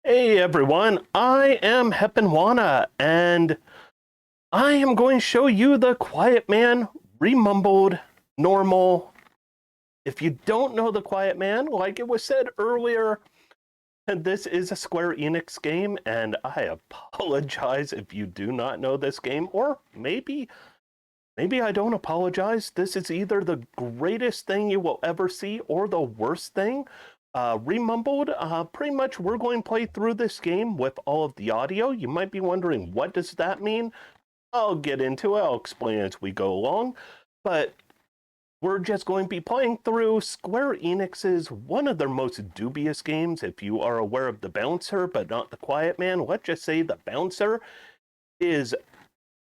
Hey everyone, I am Heponwana, and I am going to show you the Quiet Man Re-mumbled normal. If you don't know the Quiet Man, like it was said earlier, this is a Square Enix game, and I apologize if you do not know this game, or maybe I don't apologize. This is either the greatest thing you will ever see or the worst thing. Re-mumbled, pretty much we're going to play through this game with all of the audio. You might be wondering, what does that mean? I'll get into it. I'll explain as we go along. But we're just going to be playing through Square Enix's one of their most dubious games. If you are aware of the Bouncer, but not the Quiet Man, let's just say the Bouncer is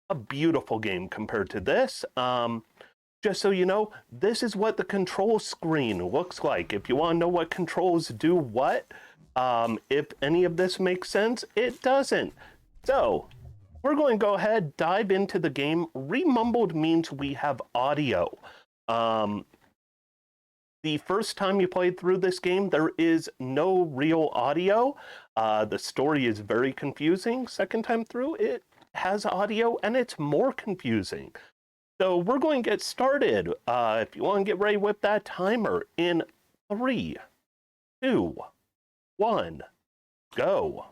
a beautiful game compared to this. Just so you know, this is what the control screen looks like. If you want to know what controls do what, if any of this makes sense, it doesn't. So, we're going to go ahead, dive into the game. Re-mumbled means we have audio. The first time you played through this game, there is no real audio. The story is very confusing. Second time through, it has audio and it's more confusing. So we're going to get started. If you want to get ready with that timer in 3, 2, 1, go.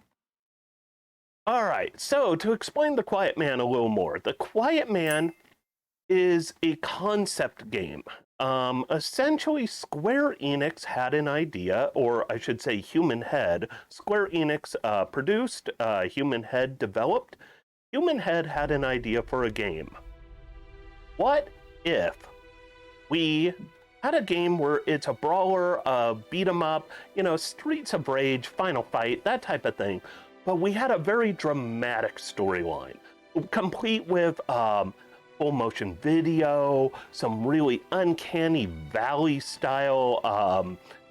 All right, so to explain the Quiet Man a little more, the Quiet Man is a concept game. Essentially, Square Enix had an idea, or I should say Human Head. Square Enix produced, Human Head developed. Human Head had an idea for a game. What if we had a game where it's a brawler, beat 'em up, Streets of Rage, Final Fight, that type of thing, but we had a very dramatic storyline, complete with full motion video, some really uncanny valley style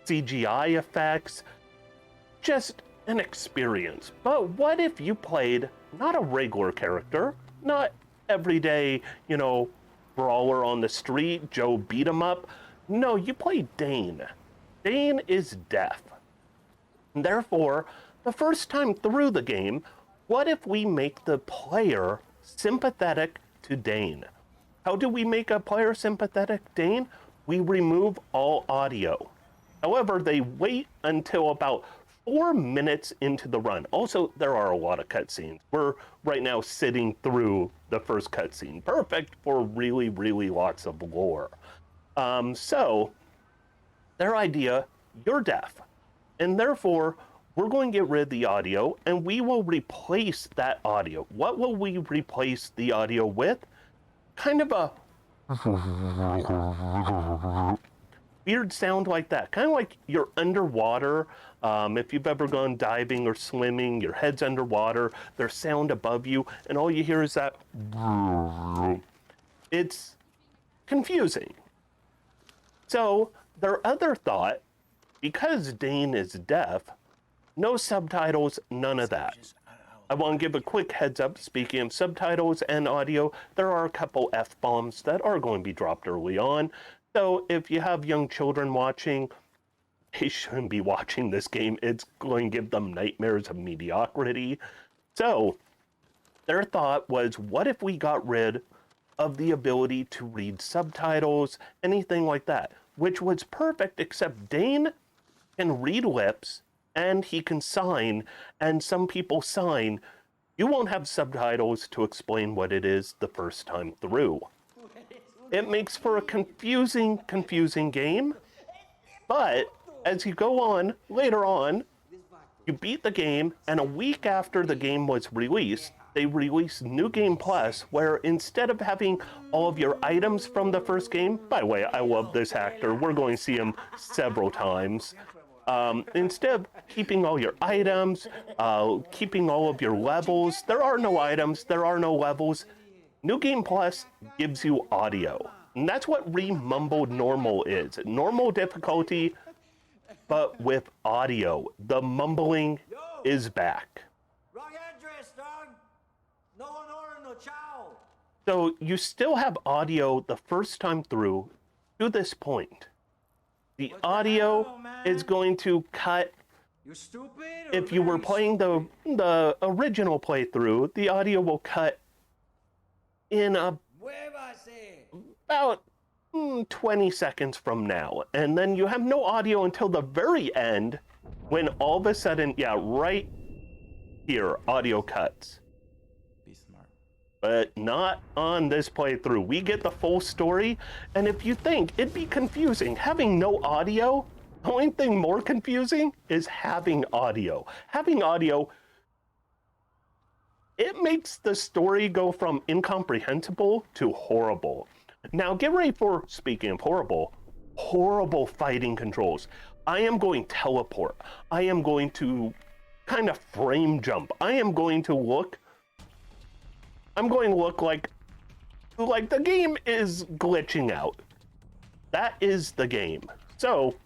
CGI effects, just an experience. But what if you played not a regular character, not everyday, brawler on the street, Joe beat 'em up. No, you play Dane. Dane is deaf. And therefore, the first time through the game, what if we make the player sympathetic to Dane? How do we make a player sympathetic to Dane? We remove all audio. However, they wait until about 4 minutes into the run. Also, there are a lot of cutscenes. We're right now sitting through the first cutscene. Perfect for really, really lots of lore. So, their idea, you're deaf. And therefore, we're going to get rid of the audio and we will replace that audio. What will we replace the audio with? Kind of a weird sound like that. Kind of like you're underwater. If you've ever gone diving or swimming, your head's underwater, there's sound above you, and all you hear is that. It's confusing. So, their other thought, because Dane is deaf, no subtitles, none of that. I want to give a quick heads up, speaking of subtitles and audio, there are a couple F-bombs that are going to be dropped early on. So if you have young children watching, they shouldn't be watching this game. It's going to give them nightmares of mediocrity. So their thought was, what if we got rid of the ability to read subtitles, anything like that? Which was perfect, except Dane can read lips and he can sign, and some people sign. You won't have subtitles to explain what it is the first time through. It makes for a confusing game, but as you go on, later on, you beat the game, and a week after the game was released, they released New Game Plus, where instead of having all of your items from the first game, by the way, I love this actor, we're going to see him several times, instead of keeping all your items, keeping all of your levels, there are no items, there are no levels. New Game Plus gives you audio. And that's what Re-mumbled normal is. Normal difficulty, but with audio. The mumbling is back. Wrong address, dog. No one ordered no chow. So you still have audio the first time through to this point. The audio is going to cut You stupid? If you were playing the original playthrough, the audio will cut in about 20 seconds from now. And then you have no audio until the very end when all of a sudden, yeah, right here, audio cuts. Be smart. But not on this playthrough. We get the full story, and if you think it'd be confusing having no audio, the only thing more confusing is having audio. Having audio, it makes the story go from incomprehensible to horrible. Now get ready for, speaking of horrible fighting controls. I am going teleport. I am going to kind of frame jump. I'm going to look like the game is glitching out. That is the game. So,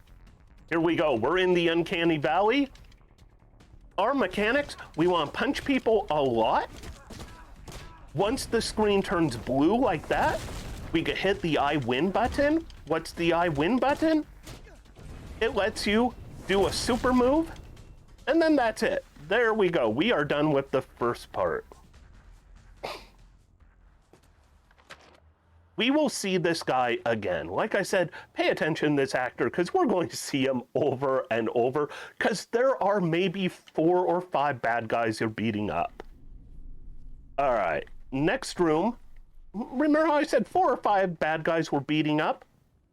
here we go. We're in the Uncanny Valley. Our mechanics, we want to punch people a lot. Once the screen turns blue like that, we can hit the I win button. What's the I win button? It lets you do a super move, and then that's it. There we go. We are done with the first part. We will see this guy again. Like I said, pay attention to this actor because we're going to see him over and over because there are maybe 4 or 5 bad guys you're beating up. All right, next room. Remember how I said 4 or 5 bad guys were beating up?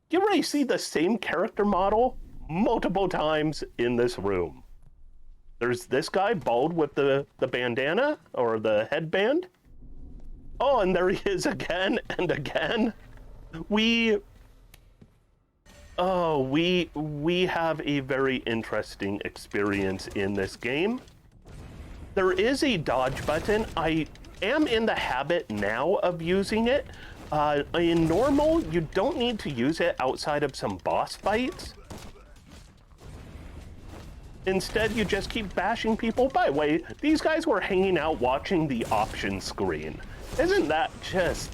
You already see the same character model multiple times in this room. There's this guy, bald with the bandana or the headband. Oh, and there he is again and again. We have a very interesting experience in this game. There is a dodge button. I am in the habit now of using it. In normal, you don't need to use it outside of some boss fights. Instead, you just keep bashing people. By the way, these guys were hanging out watching the option screen. Isn't that just...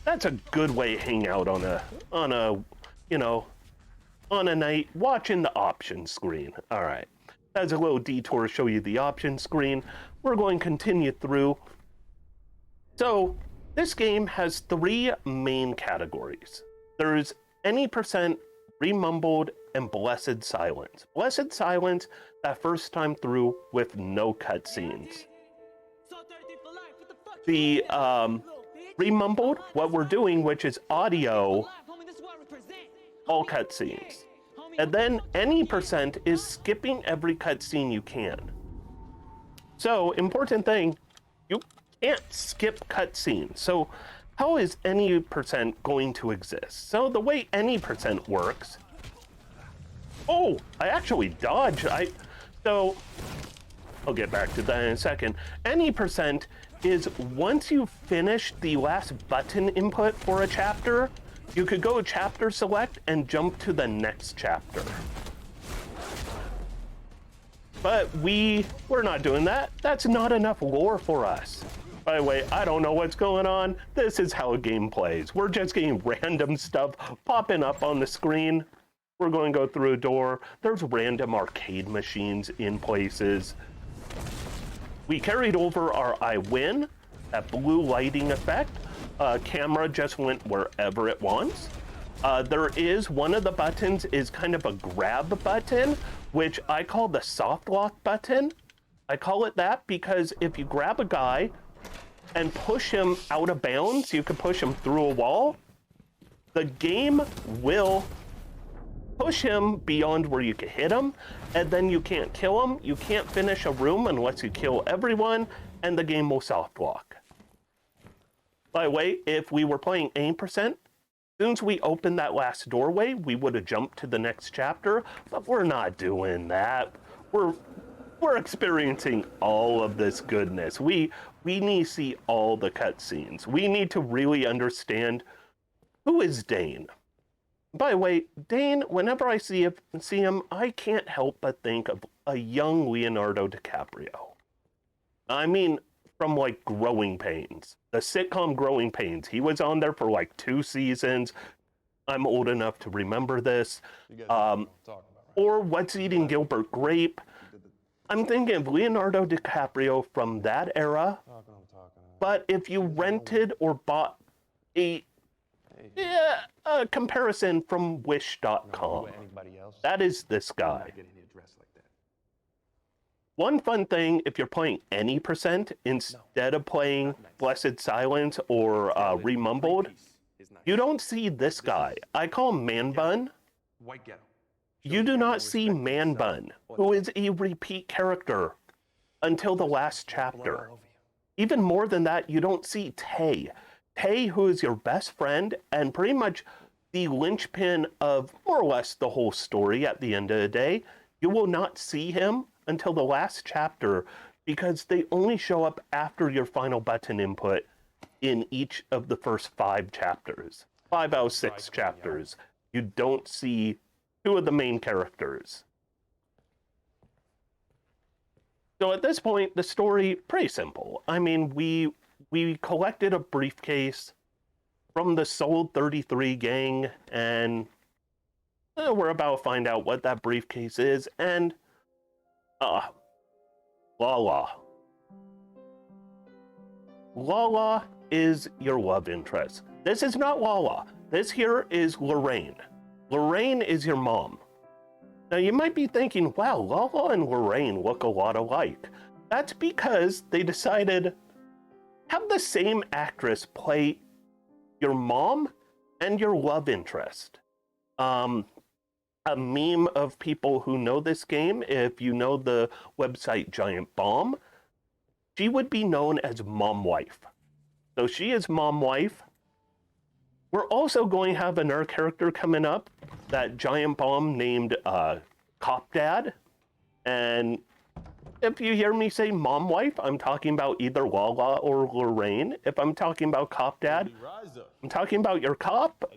That's a good way to hang out on a night watching the option screen. All right. That's a little detour to show you the option screen. We're going to continue through. So, this game has 3 main categories. There's any percent, Re-mumbled, and Blessed Silence. Blessed Silence, that first time through with no cutscenes. The Re-mumbled, what we're doing, which is audio, all cutscenes. And then any percent is skipping every cutscene you can. So, important thing, you can't skip cutscenes. So, how is any percent going to exist? So, the way any percent works... Oh, I actually dodged. So, I'll get back to that in a second. Any percent is once you finish the last button input for a chapter, you could go chapter select and jump to the next chapter. But we're not doing that. That's not enough lore for us. By the way, I don't know what's going on. This is how a game plays. We're just getting random stuff popping up on the screen. We're going to go through a door. There's random arcade machines in places. We carried over our I win, that blue lighting effect. Camera just went wherever it wants. There is one of the buttons is kind of a grab button, which I call the soft lock button. I call it that because if you grab a guy and push him out of bounds, you can push him through a wall. The game will push him beyond where you can hit him, and then you can't kill him. You can't finish a room unless you kill everyone, and the game will soft lock. By the way, if we were playing 8%, as soon as we opened that last doorway, we would have jumped to the next chapter, but we're not doing that. We're experiencing all of this goodness. We need to see all the cutscenes. We need to really understand who is Dane. By the way, Dane, whenever I see him, I can't help but think of a young Leonardo DiCaprio. I mean, from like Growing Pains, the sitcom Growing Pains. He was on there for like 2 seasons. I'm old enough to remember this. You guys know what I'm talking about, right? or What's Eating Gilbert Grape. I'm thinking of Leonardo DiCaprio from that era. But if you rented or bought a comparison from Wish.com, that is this guy. One fun thing, if you're playing any percent instead of playing Blessed Silence or Re-mumbled, you don't see this guy. I call him Man Bun. You do not see Man Bun, who is a repeat character until the last chapter. Even more than that, you don't see Tay. Tay, who is your best friend and pretty much the linchpin of more or less the whole story at the end of the day. You will not see him until the last chapter because they only show up after your final button input in each of the first 5 chapters. 5 out of 6 chapters. You don't see 2 of the main characters. So at this point, the story, pretty simple. I mean, we collected a briefcase from the Sold 33 gang, and we're about to find out what that briefcase is, and Lala. Lala is your love interest. This is not Lala. This here is Lorraine. Lorraine is your mom. Now you might be thinking, wow, Lala and Lorraine look a lot alike. That's because they decided have the same actress play your mom and your love interest. A meme of people who know this game, if you know the website Giant Bomb, she would be known as Mom Wife. So she is Mom Wife. We're also going to have another character coming up, that Giant Bomb named Cop Dad. And if you hear me say Mom Wife, I'm talking about either Lala or Lorraine. If I'm talking about Cop Dad, I'm talking about your cop,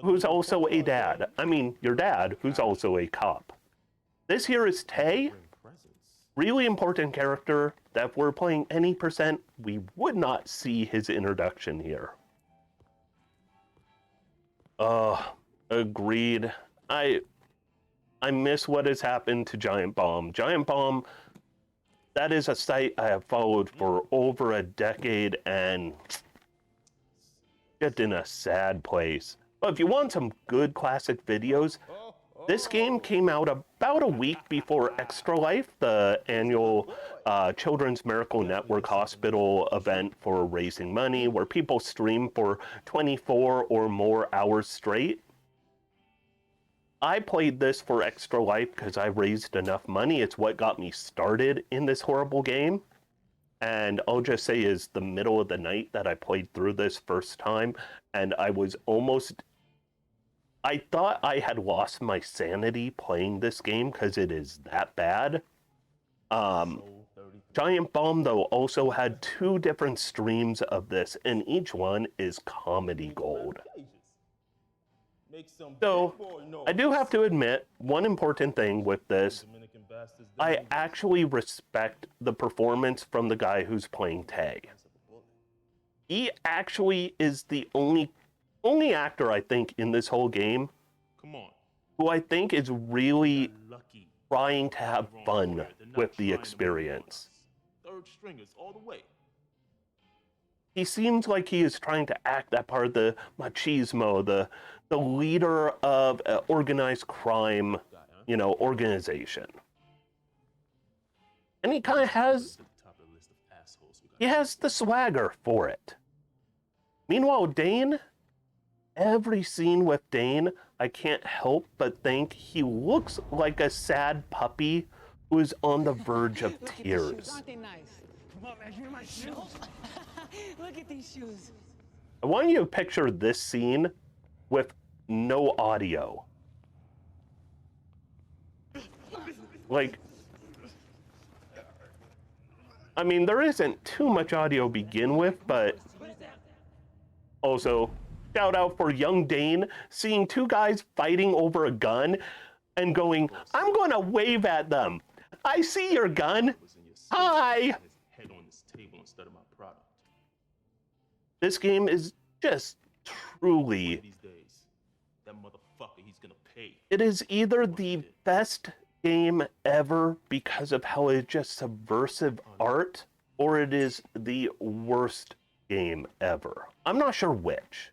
who's also a dad. I mean, your dad, who's also a cop. This here is Tay. Really important character that if we're playing any percent, we would not see his introduction here. Agreed. I miss what has happened to Giant Bomb. Giant Bomb, that is a site I have followed for over a decade and just in a sad place. But if you want some good classic videos, this game came out about a week before Extra Life, the annual Children's Miracle Network Hospital event for raising money, where people stream for 24 or more hours straight. I played this for Extra Life because I raised enough money. It's what got me started in this horrible game. And I'll just say is the middle of the night that I played through this first time, and I was almost... I thought I had lost my sanity playing this game because it is that bad. Giant Bomb, though, also had 2 different streams of this, and each one is comedy gold. So, I do have to admit, one important thing with this, I actually respect the performance from the guy who's playing Tay. He actually is the only actor, I think, in this whole game who I think is really trying to have fun with the experience. He seems like he is trying to act that part of the machismo, the leader of an organized crime, organization. And he kind of has, the swagger for it. Meanwhile, Dane, every scene with Dane, I can't help but think he looks like a sad puppy who is on the verge of tears. Aren't they nice? Come on, measure my shoes. Look at these shoes. I want you to picture this scene with no audio. Like, I mean, there isn't too much audio to begin with, but also, shout out for young Dane seeing 2 guys fighting over a gun and going, I'm going to wave at them. I see your gun. Hi. This game is just truly That motherfucker, he's gonna pay. It is either the best game ever because of how it's just subversive art, or it is the worst game ever. I'm not sure which.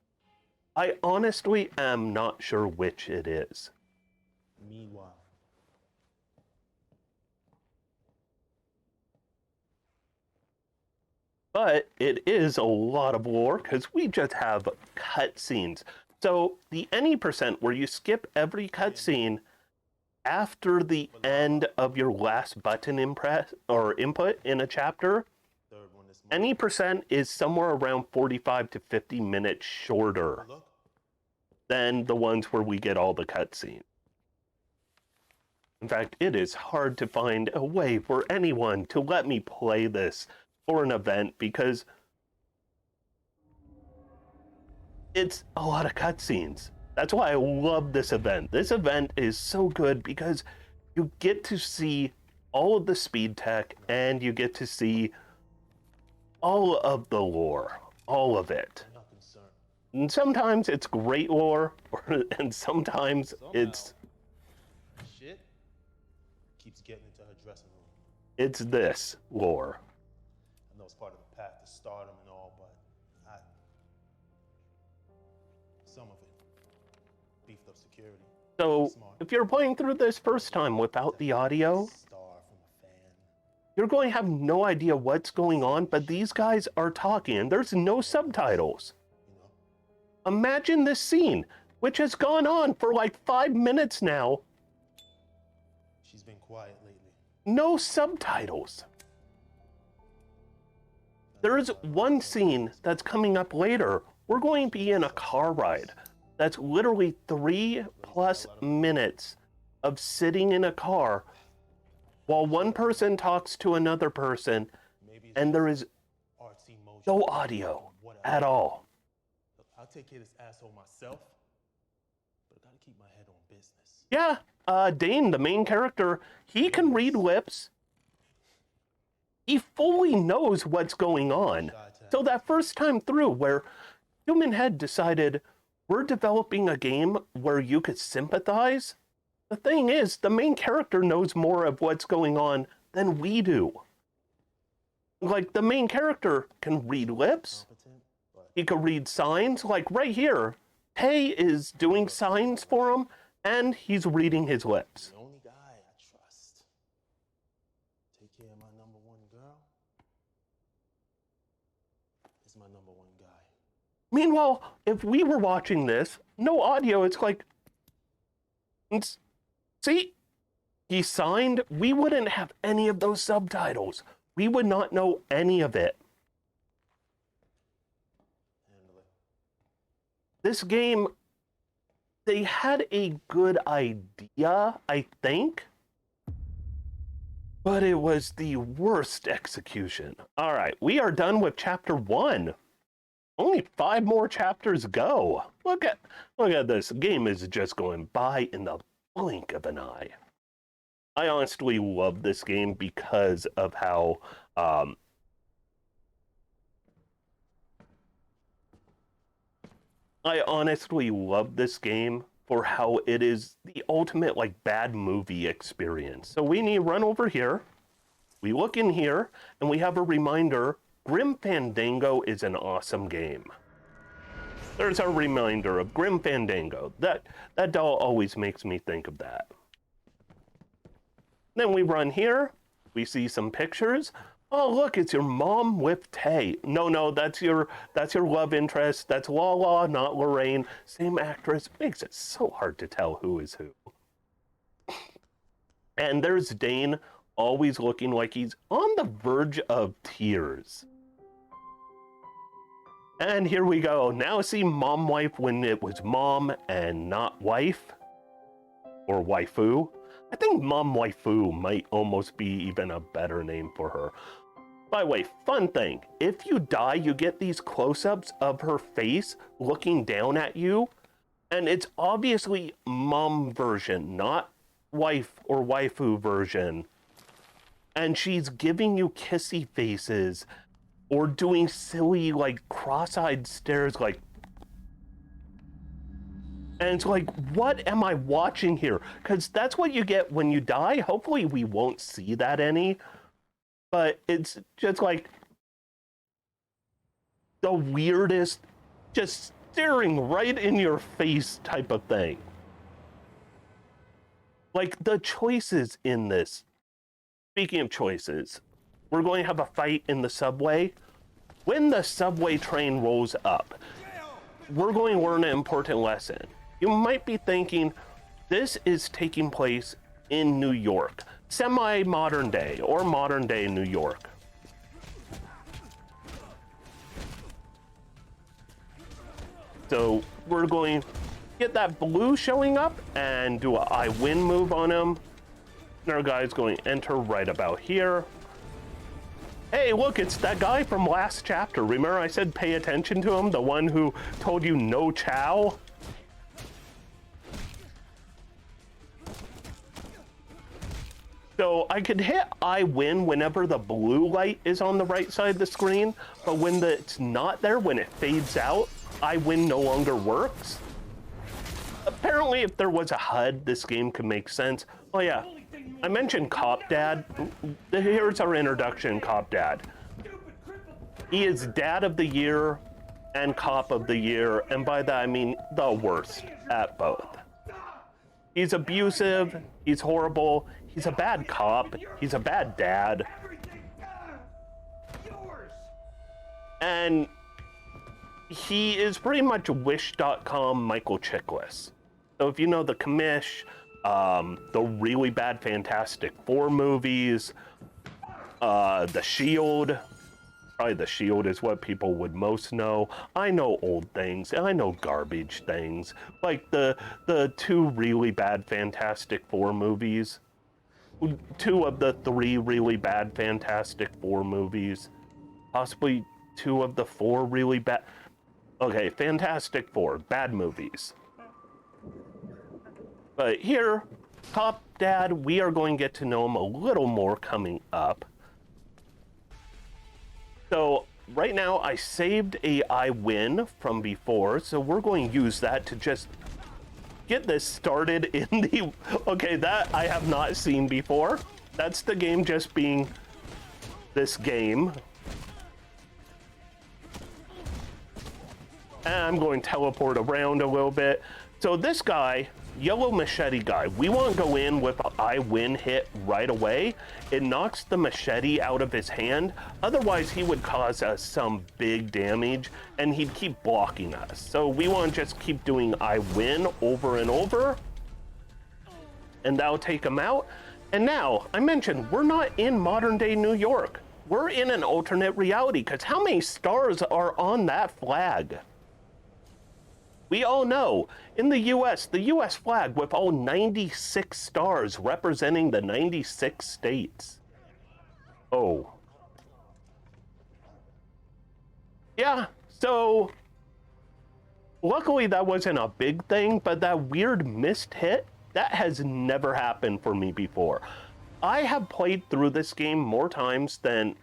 I honestly am not sure which it is. Meanwhile, But it is a lot of lore because we just have cutscenes. So the any percent where you skip every cutscene after the end of your last button impress or input in a chapter, third one this month. any percent is somewhere around 45 to 50 minutes shorter Look, than the ones where we get all the cutscenes. In fact, it is hard to find a way for anyone to let me play this for an event because it's a lot of cutscenes. That's why I love this event. This event is so good because you get to see all of the speed tech and you get to see all of the lore, all of it. I'm not concerned. And sometimes it's great lore, and sometimes it's Shit keeps getting into her dressing room. it's this lore. I know it's part of the path to stardom and all, but some of it beefed up security. So Smart. if you're playing through this first time without the audio, Star from a fan. you're going to have no idea what's going on, but these guys are talking and there's no subtitles. You know, Imagine this scene, which has gone on for like 5 minutes now, she's been quiet lately. no subtitles. There is one scene that's coming up later. We're going to be in a car ride. That's literally 3+ minutes of sitting in a car while one person talks to another person, Maybe it's and there is artsy motion. no audio Whatever. at all. Look, I'll take care of this asshole myself, but I gotta keep my head on business. Yeah, Dane, the main character, he can read lips. He fully knows what's going on. So that first time through where Human Head decided we're developing a game where you could sympathize, the thing is, the main character knows more of what's going on than we do. Like, the main character can read lips. Competent, but He could read signs. Like, right here, Tay is doing signs for him, and he's reading his lips. the only guy I trust. Take care of my number one girl. Is my number one guy. Meanwhile, if we were watching this, no audio, it's like, see, he signed, we wouldn't have any of those subtitles. We would not know any of it. Handle it. This game, they had a good idea, I think, but it was the worst execution. All right, we are done with chapter 1. Only 5 more chapters go. Look at this. The game is just going by in the blink of an eye. I honestly love this game because of how I honestly love this game for how it is the ultimate like bad movie experience. So we need to run over here. We look in here and we have a reminder. Grim Fandango is an awesome game. There's our reminder of Grim Fandango. That doll always makes me think of that. Then we run here. We see some pictures. Oh, look, it's your mom with Tay. No, that's your love interest. That's Lala, not Lorraine. Same actress. Makes it so hard to tell who is who. And there's Dane, always looking like he's on the verge of tears. And here we go. Now see mom wife when it was mom and not wife. Or waifu. I think mom waifu might almost be even a better name for her. By the way, fun thing. If you die, you get these close-ups of her face looking down at you. And it's obviously mom version, not wife or waifu version. And she's giving you kissy faces or doing silly, like, cross-eyed stares like... And it's like, what am I watching here? Because that's what you get when you die. Hopefully we won't see that any. But it's just like the weirdest, just staring right in your face type of thing. Like the choices in this. Speaking of choices, we're going to have a fight in the subway. When the subway train rolls up, we're going to learn an important lesson. You might be thinking, this is taking place in New York, semi-modern day or modern day New York. So we're going to get that blue showing up and do a I win move on him. And our guy's going to enter right about here. Hey, look, it's that guy from last chapter. Remember I said pay attention to him? The one who told you no chow? So I could hit I win whenever the blue light is on the right side of the screen, but when it's not there, when it fades out, I win no longer works. Apparently, if there was a HUD, this game could make sense. Oh yeah, I mentioned Cop Dad. Here's our introduction, Cop Dad. He is Dad of the Year and Cop of the Year, and by that I mean the worst at both. He's abusive, he's horrible, he's a bad cop, he's a bad dad. And he is pretty much Wish.com Michael Chiklis. So if you know the Commish, the really bad Fantastic Four movies, The Shield, probably The Shield is what people would most know. I know old things, and I know garbage things, like the two really bad Fantastic Four movies. Two of the three really bad Fantastic Four movies. Possibly two of the four really bad... Okay, Fantastic Four, bad movies. But here, Cop Dad, we are going to get to know him a little more coming up. So right now I saved a I win from before, so we're going to use that to just get this started in the... Okay, that I have not seen before. That's the game just being this game. And I'm going to teleport around a little bit. So this guy, yellow machete guy, we want to go in with an I win hit right away. It knocks the machete out of his hand. Otherwise, he would cause us some big damage and he'd keep blocking us. So we want to just keep doing I win over and over. And that'll take him out. And now, I mentioned, we're not in modern day New York. We're in an alternate reality, because how many stars are on that flag? We all know, in the US flag with all 96 stars representing the 96 states. Oh. Yeah, so luckily that wasn't a big thing, but that weird missed hit, that has never happened for me before. I have played through this game more times than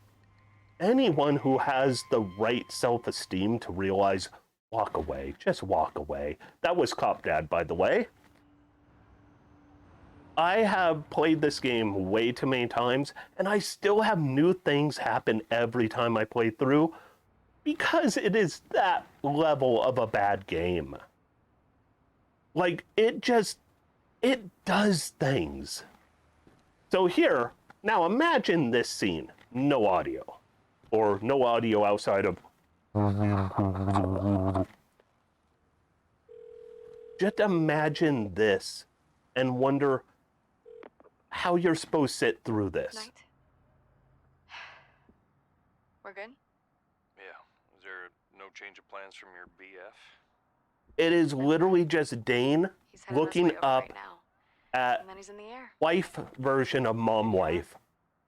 anyone who has the right self-esteem to realize, walk away, just walk away. That was Cop Dad, by the way. I have played this game way too many times, and I still have new things happen every time I play through, because it is that level of a bad game. Like, it does things. So here, now imagine this scene, no audio, or no audio outside of... Just imagine this and wonder how you're supposed to sit through this. Night. We're good? Yeah. Is there no change of plans from your BF? It is literally just Dane He's heading looking this way over up right now. at And then he's in the air. wife version of mom wife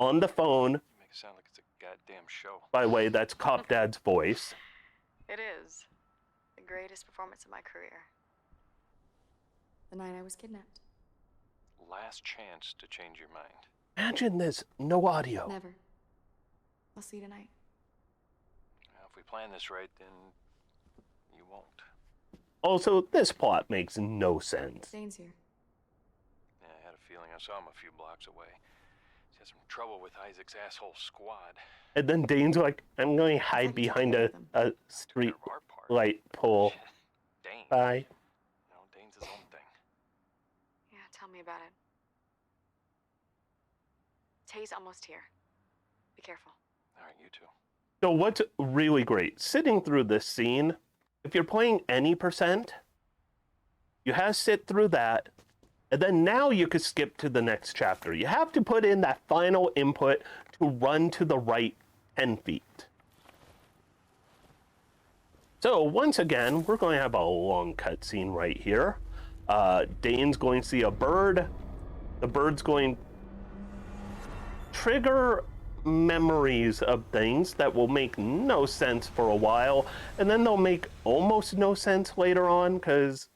on the phone. You make it sound like it's a goddamn show. By the way, that's Cop Dad's voice. It is. The greatest performance of my career. The night I was kidnapped. Last chance to change your mind. Imagine this, no audio. Never. I'll see you tonight. Now, if we plan this right, then you won't. Also, this plot makes no sense. Dane's here. Yeah, I had a feeling I saw him a few blocks away. He's had some trouble with Isaac's asshole squad. And then Dane's like, I'm going to hide behind a street Took care of our part. light pole. Dane. Bye. No, Dane's his own thing. Yeah, tell me about it. Tay's almost here. Be careful. All right, you two. So what's really great, sitting through this scene, if you're playing any percent, you have to sit through that, and then now you could skip to the next chapter. You have to put in that final input to run to the right 10 feet. So once again, we're going to have a long cutscene right here. Dane's going to see a bird. The bird's going to trigger memories of things that will make no sense for a while, and then they'll make almost no sense later on, because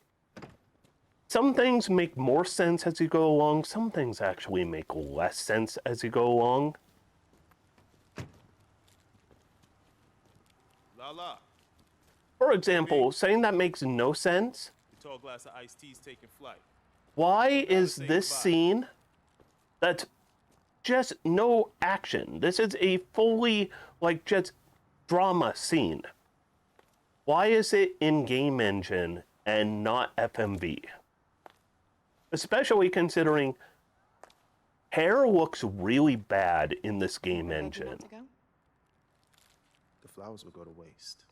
some things make more sense as you go along, some things actually make less sense as you go along. La. For example, saying that makes no sense, The tall glass of iced tea's taking flight. why is say this goodbye. scene that's just no action? This is a fully, like, just drama scene. Why is it in game engine and not FMV? Especially considering hair looks really bad in this game Ready engine. to go? The flowers would go to waste.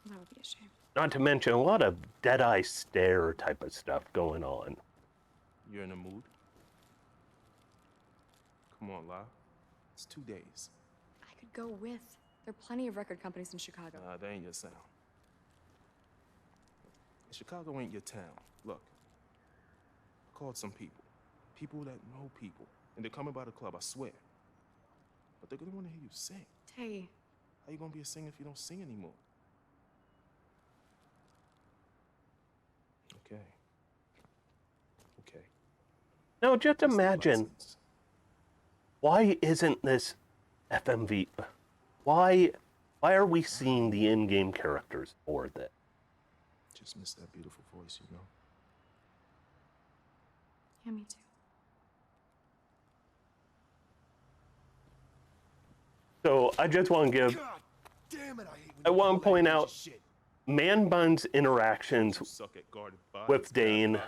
That would be a shame. Not to mention a lot of dead-eye stare type of stuff going on. You're in a mood? Come on, La. It's 2 days. I could go with. There are plenty of record companies in Chicago. Nah, that ain't your sound. Chicago ain't your town. Look, I called some people. People that know people. And they're coming by the club, I swear. But they're gonna want to hear you sing. Tay, How you gonna be a singer if you don't sing anymore? Okay. Now, just It's the imagine, license. why isn't this FMV? Why are we seeing the in-game characters for this? Just miss that beautiful voice, you know? yeah, me too. So I just want to give, God damn it, I hate when I you want pull to that point bitch's out shit. Man Bun's You interactions suck at guarded bodies, with Dane man.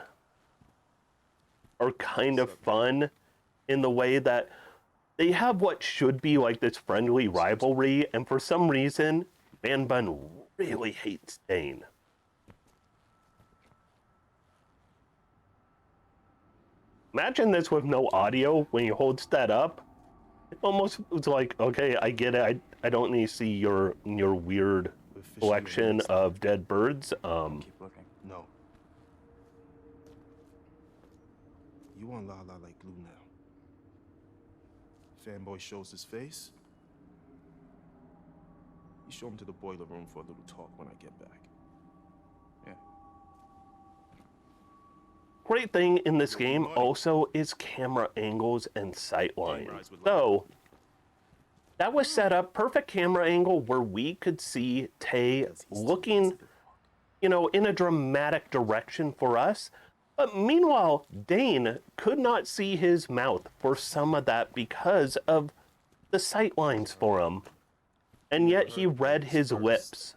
are kind of fun in the way that they have what should be like this friendly rivalry, and for some reason, Man Bun really hates Dane. Imagine this with no audio when you hold that up. It almost was like, okay, I get it. I don't need to see your weird We're officially collection released. of dead birds. Keep looking. No. You on La La like glue now. Fanboy shows his face. You show him to the boiler room for a little talk when I get back. Great thing in this game also is camera angles and sight lines. So that was set up perfect camera angle where we could see Tay looking, you know, in a dramatic direction for us. But meanwhile, Dane could not see his mouth for some of that because of the sight lines for him. And yet he read his lips.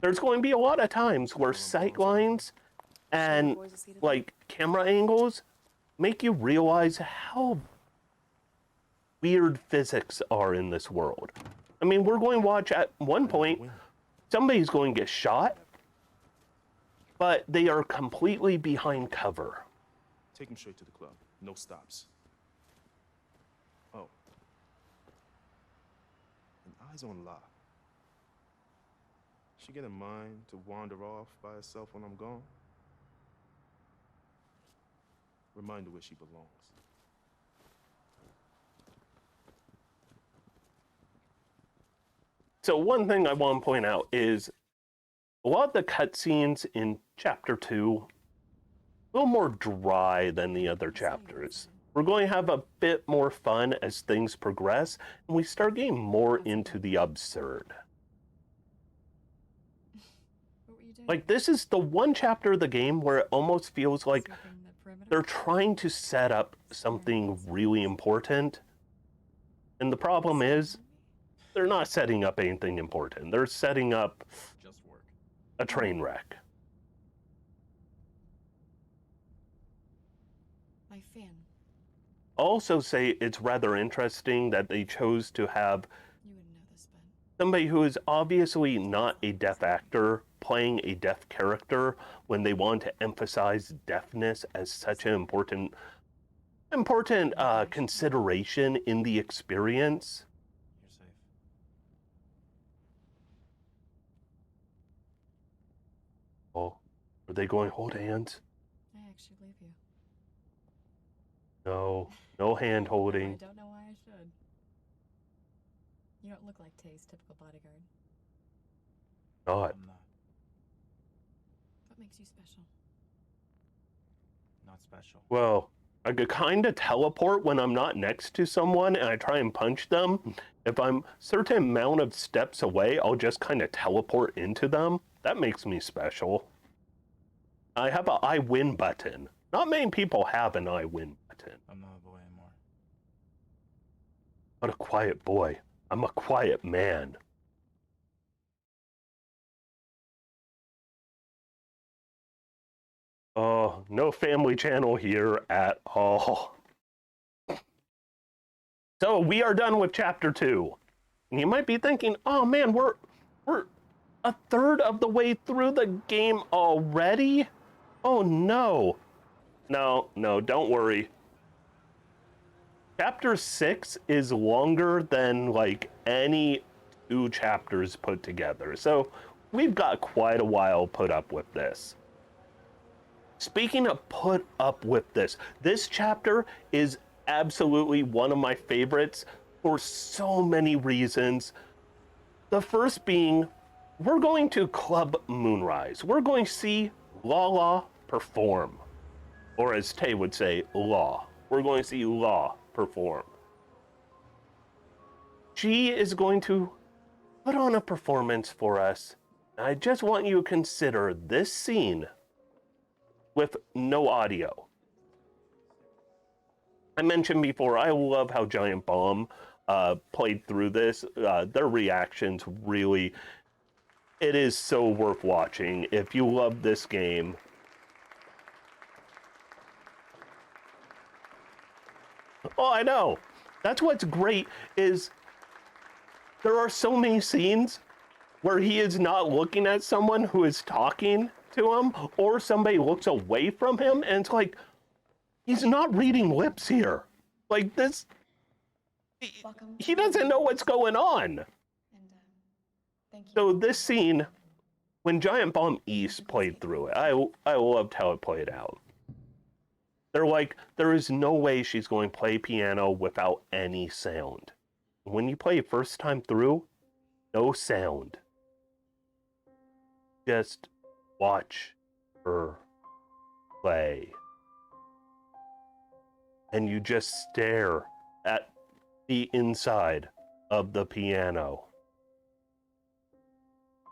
There's going to be a lot of times where sight lines and like camera angles make you realize how weird physics are in this world. I mean, we're going to watch at one point, somebody's going to get shot, but they are completely behind cover. Take him straight to the club. No stops. Oh. And eyes on La. She get a mind to wander off by herself when I'm gone? Remind her where she belongs. So one thing I want to point out is a lot of the cutscenes in Chapter 2 a little more dry than the other chapters. We're going to have a bit more fun as things progress, and we start getting more into the absurd. Like, this is the one chapter of the game where it almost feels like they're trying to set up something really important. And the problem is, they're not setting up anything important. They're setting up Just work. a train wreck. My fan. Also say it's rather interesting that they chose to have You wouldn't know this, but somebody who is obviously not a deaf actor playing a deaf character when they want to emphasize deafness as such an important consideration in the experience. You're safe. Oh, are they going hold hands? I actually believe you. No hand I holding. don't know why I should. You don't look like Tay's typical bodyguard. Not. I'm not. What makes you special? Not special. Well, I could kind of teleport when I'm not next to someone and I try and punch them. If I'm a certain amount of steps away, I'll just kind of teleport into them. That makes me special. I have a I win button. Not many people have an I win button. I'm not a boy anymore. Not a quiet boy. I'm a quiet man. Oh, no Family Channel here at all. So we are done with chapter 2. And you might be thinking, oh man, we're a third of the way through the game already? Oh no. No, don't worry. Chapter 6 is longer than like any 2 chapters put together. So we've got quite a while put up with this. Speaking of put up with this chapter is absolutely one of my favorites for so many reasons. The first being, we're going to Club Moonrise. We're going to see Lala perform. Or as Tay would say, Law. We're going to see Law perform. She is going to put on a performance for us. I just want you to consider this scene with no audio. I mentioned before, I love how Giant Bomb played through this. Their reactions really, it is so worth watching. If you love this game, oh, I know. That's what's great is there are so many scenes where he is not looking at someone who is talking to him, or somebody looks away from him, and it's like, he's not reading lips here. Like this, he doesn't know what's going on. And thank you. So this scene, when Giant Bomb East played through it, I loved how it played out. They're like, there is no way she's going to play piano without any sound. When you play first time through, no sound. Just watch her play. And you just stare at the inside of the piano.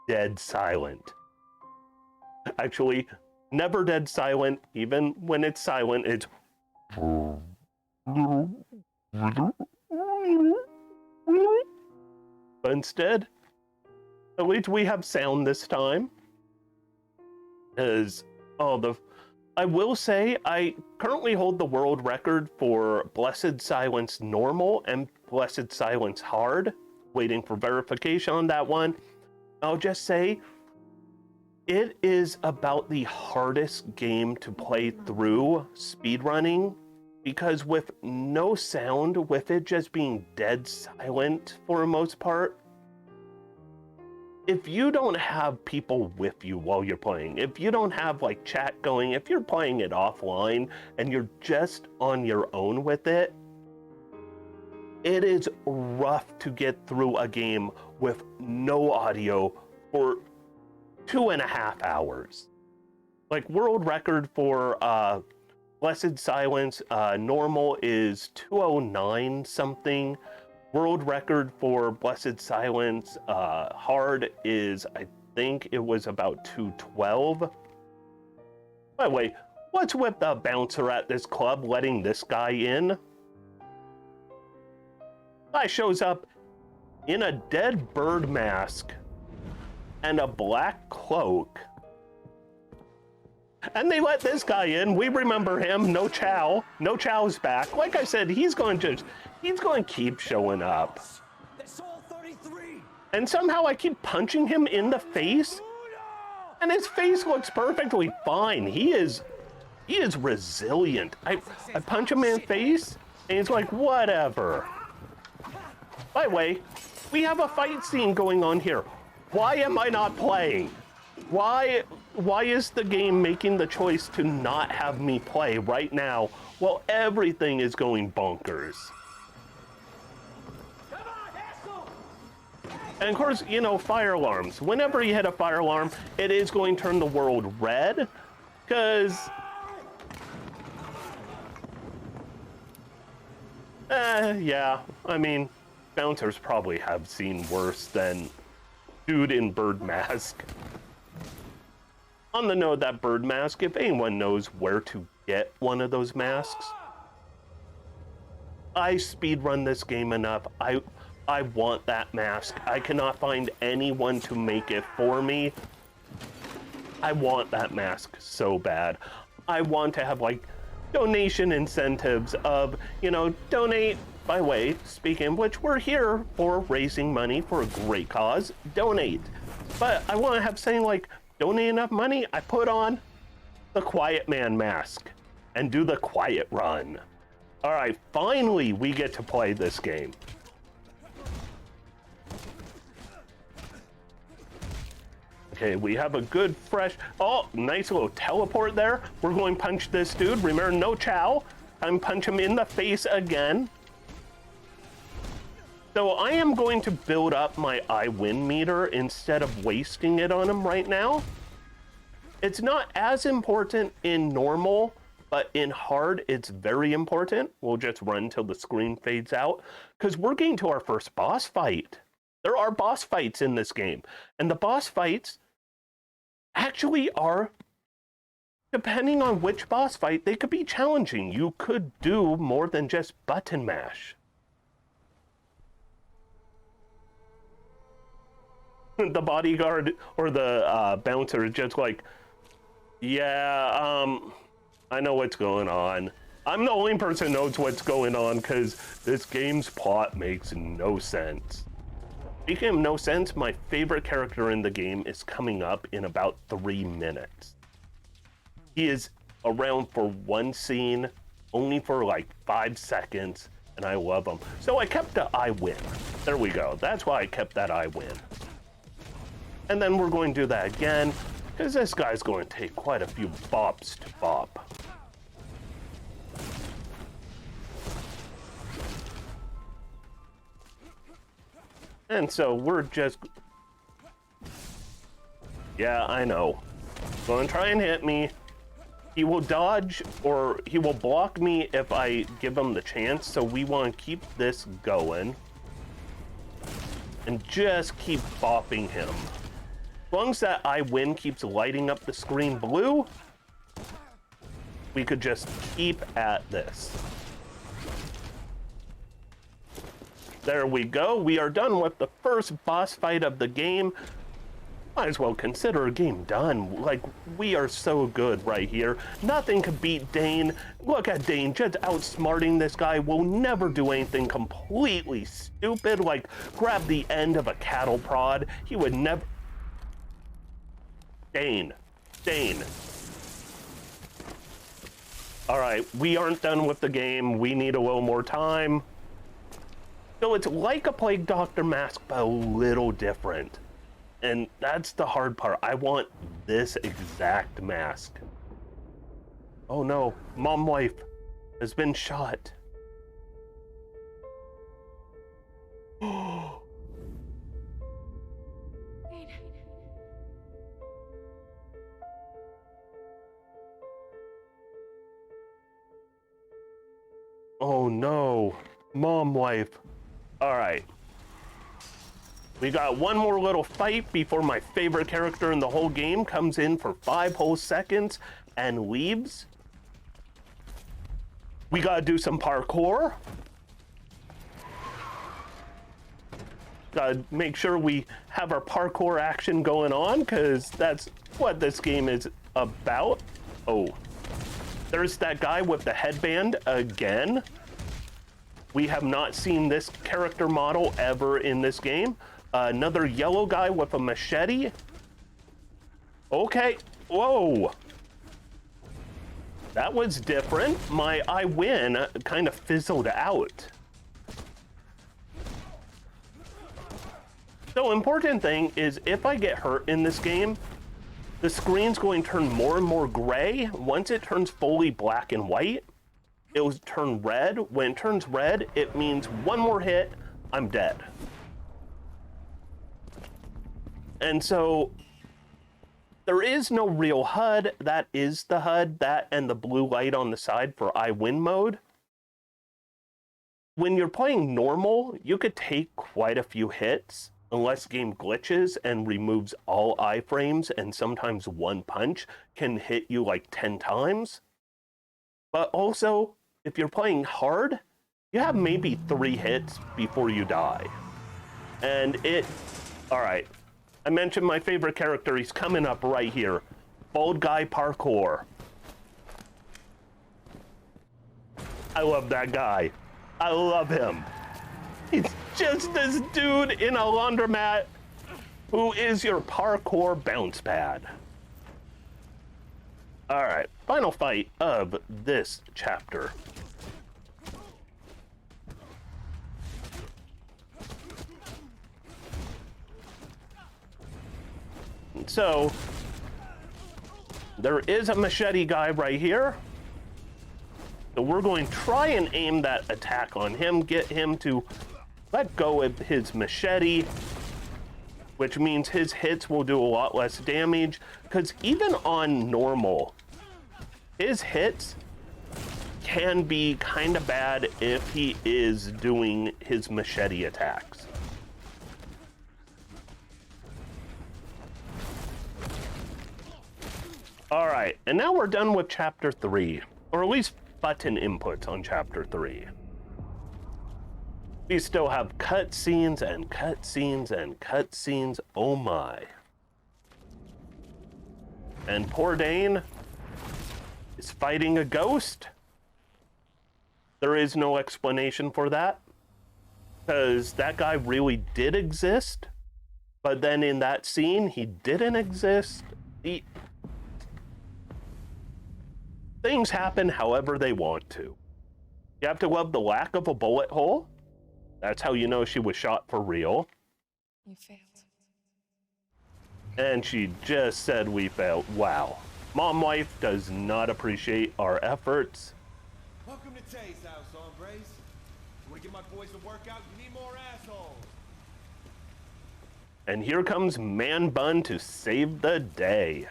Dead silent. Actually, never dead silent. Even when it's silent, it's... But instead, at least we have sound this time. I will say, I currently hold the world record for Blessed Silence Normal and Blessed Silence Hard. Waiting for verification on that one. I'll just say, it is about the hardest game to play through speedrunning, because with no sound, with it just being dead silent for the most part, if you don't have people with you while you're playing, if you don't have like chat going, if you're playing it offline and you're just on your own with it, it is rough to get through a game with no audio for 2.5 hours. Like, world record for Blessed Silence normal is 209 something. World record for Blessed Silence hard is, I think it was about 212. By the way, what's with the bouncer at this club letting this guy in? Guy shows up in a dead bird mask and a black cloak. And they let this guy in. We remember him. No Chow. No Chow's back. Like I said, he's going to keep showing up. That's all 33. And somehow I keep punching him in the face, and his face looks perfectly fine. He is resilient. I punch him in the face, and he's like, whatever. By the way, we have a fight scene going on here. Why am I not playing? Why is the game making the choice to not have me play right now while everything is going bonkers? And of course, you know, fire alarms. Whenever you hit a fire alarm, it is going to turn the world red, because yeah, I mean, bouncers probably have seen worse than dude in bird mask. On the note of that bird mask, if anyone knows where to get one of those masks, I speedrun this game enough. I want that mask. I cannot find anyone to make it for me. I want that mask so bad. I want to have like donation incentives of, you know, donate. By the way, speaking of which, we're here for raising money for a great cause. Donate. But I want to have saying like, donate enough money, I put on the Quiet Man mask and do the quiet run. All right, finally we get to play this game. Okay, we have a good fresh, oh, nice little teleport there. We're going to punch this dude. Remember, no Chow. I'm punch him in the face again. So I am going to build up my I win meter instead of wasting it on him right now. It's not as important in normal, but in hard, it's very important. We'll just run till the screen fades out, because we're getting to our first boss fight. There are boss fights in this game, and the boss fights actually are, depending on which boss fight, they could be challenging. You could do more than just button mash. The bodyguard or the bouncer is just like, yeah, I know what's going on. I'm the only person who knows what's going on because this game's plot makes no sense. Speaking of no sense, my favorite character in the game is coming up in about 3 minutes. He is around for one scene, only for like 5 seconds, and I love him. So I kept the I win. There we go. That's why I kept that I win. And then we're going to do that again, because this guy's going to take quite a few bops to bop. And so we're just... Yeah, I know. Going to try and hit me. He will dodge, or he will block me if I give him the chance, so we want to keep this going. And just keep bopping him. As long as that I win keeps lighting up the screen blue, we could just keep at this. There we go. We are done with the first boss fight of the game. Might as well consider a game done. Like, we are so good right here. Nothing could beat Dane. Look at Dane just outsmarting this guy. Will never do anything completely stupid, like grab the end of a cattle prod. He would never... Dane. All right, we aren't done with the game. We need a little more time. So it's like a Plague Doctor mask, but a little different. And that's the hard part. I want this exact mask. Oh no, mom wife has been shot. Oh no, mom wife. All right. We got one more little fight before my favorite character in the whole game comes in for 5 whole seconds and leaves. We gotta do some parkour. Gotta make sure we have our parkour action going on, because that's what this game is about. Oh, there's that guy with the headband again. We have not seen this character model ever in this game. Another yellow guy with a machete. Okay, whoa. That was different. My I win kind of fizzled out. So important thing is, if I get hurt in this game, the screen's going to turn more and more gray. Once it turns fully black and white, it will turn red. When it turns red, it means one more hit, I'm dead. And so there is no real HUD. That is the HUD, that and the blue light on the side for I win mode. When you're playing normal, you could take quite a few hits, unless game glitches and removes all iframes, and sometimes one punch can hit you like 10 times. But also, if you're playing hard, you have maybe 3 hits before you die. And all right, I mentioned my favorite character, he's coming up right here. Bald guy parkour. I love that guy. I love him. He's just this dude in a laundromat who is your parkour bounce pad. All right, final fight of this chapter. So, there is a machete guy right here. So we're going to try and aim that attack on him, get him to let go of his machete, which means his hits will do a lot less damage, because even on normal, his hits can be kind of bad if he is doing his machete attacks. All right, and now we're done with chapter 3, or at least button inputs on chapter 3. We still have cutscenes and cutscenes and cutscenes. Oh my. And poor Dane is fighting a ghost. There is no explanation for that, because that guy really did exist, but then in that scene, he didn't exist. Things happen however they want to. You have to love the lack of a bullet hole. That's how you know she was shot for real. You failed. And she just said we failed. Wow. Mom wife does not appreciate our efforts. Welcome to Tay's house, hombres. You wanna get my boys to work out? You need more assholes. And here comes Man Bun to save the day.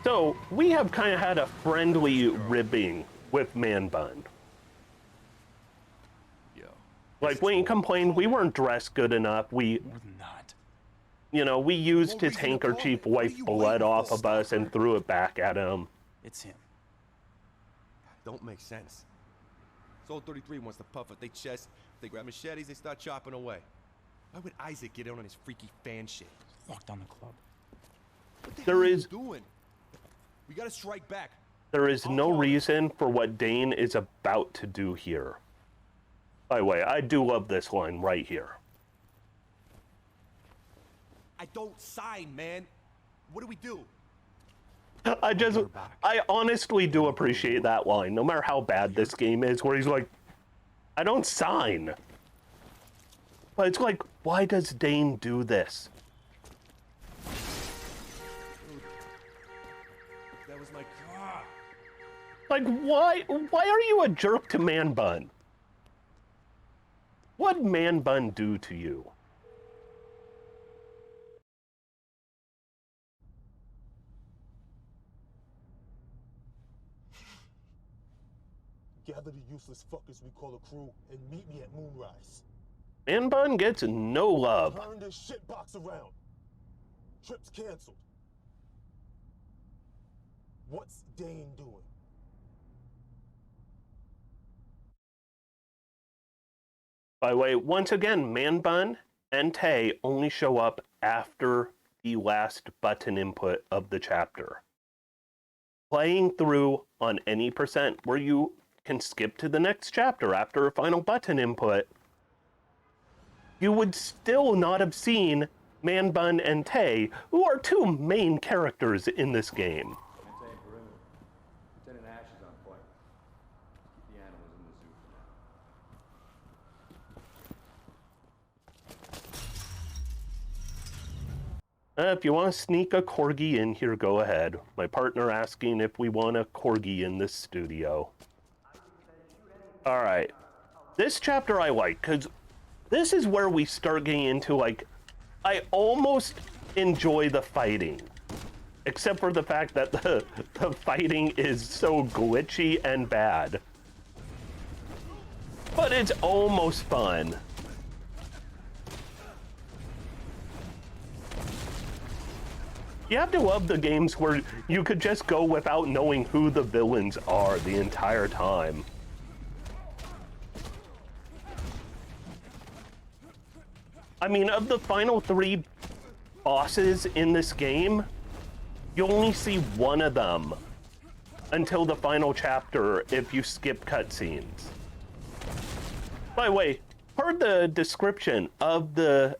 So, we have kind of had a friendly ribbing with Man Bun. Yo. Like, when he complained we weren't dressed good enough, we used his handkerchief, wiped blood off of us, and threw it back at him. It's him. Don't make sense. Soul 33 wants to puff at their chest. They grab machetes, they start chopping away. Why would Isaac get in on his freaky fan shit? Locked down the club. What the There hell are you is- doing? We gotta strike back. There is no reason for what Dane is about to do here. By the way, I do love this line right here. I don't sign, man. What do we do? I honestly do appreciate that line, no matter how bad this game is, where he's like, I don't sign. But it's like, why does Dane do this? That was my car. Like, why are you a jerk to Man Bun? What'd Man Bun do to you? Gather the useless fuckers we call a crew and meet me at Moonrise. Man Bun gets no love. Turn this shitbox around. Trip's canceled. What's Dane doing? By the way, once again, Man Bun and Tay only show up after the last button input of the chapter. Playing through on any percent where you can skip to the next chapter after a final button input, you would still not have seen Man Bun and Tay, who are two main characters in this game. Maintain perimeter. Lieutenant Ash is on point. Keep the animals in the zoo for now. If you want to sneak a corgi in here, go ahead. My partner asking if we want a corgi in this studio. Alright. This chapter I like, because this is where we start getting into, like, I almost enjoy the fighting. Except for the fact that the fighting is so glitchy and bad. But it's almost fun. You have to love the games where you could just go without knowing who the villains are the entire time. I mean, of the final 3 bosses in this game, you only see one of them until the final chapter if you skip cutscenes. By the way, part of the description of the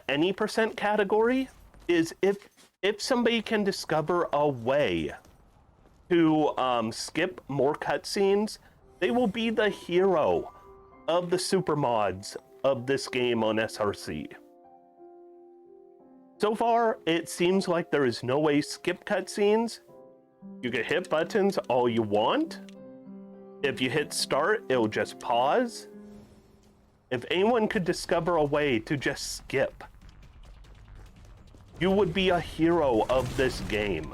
any percent category is if somebody can discover a way to skip more cutscenes, they will be the hero of the super mods of this game on SRC. So far, it seems like there is no way to skip cutscenes. You can hit buttons all you want. If you hit start, it'll just pause. If anyone could discover a way to just skip, you would be a hero of this game.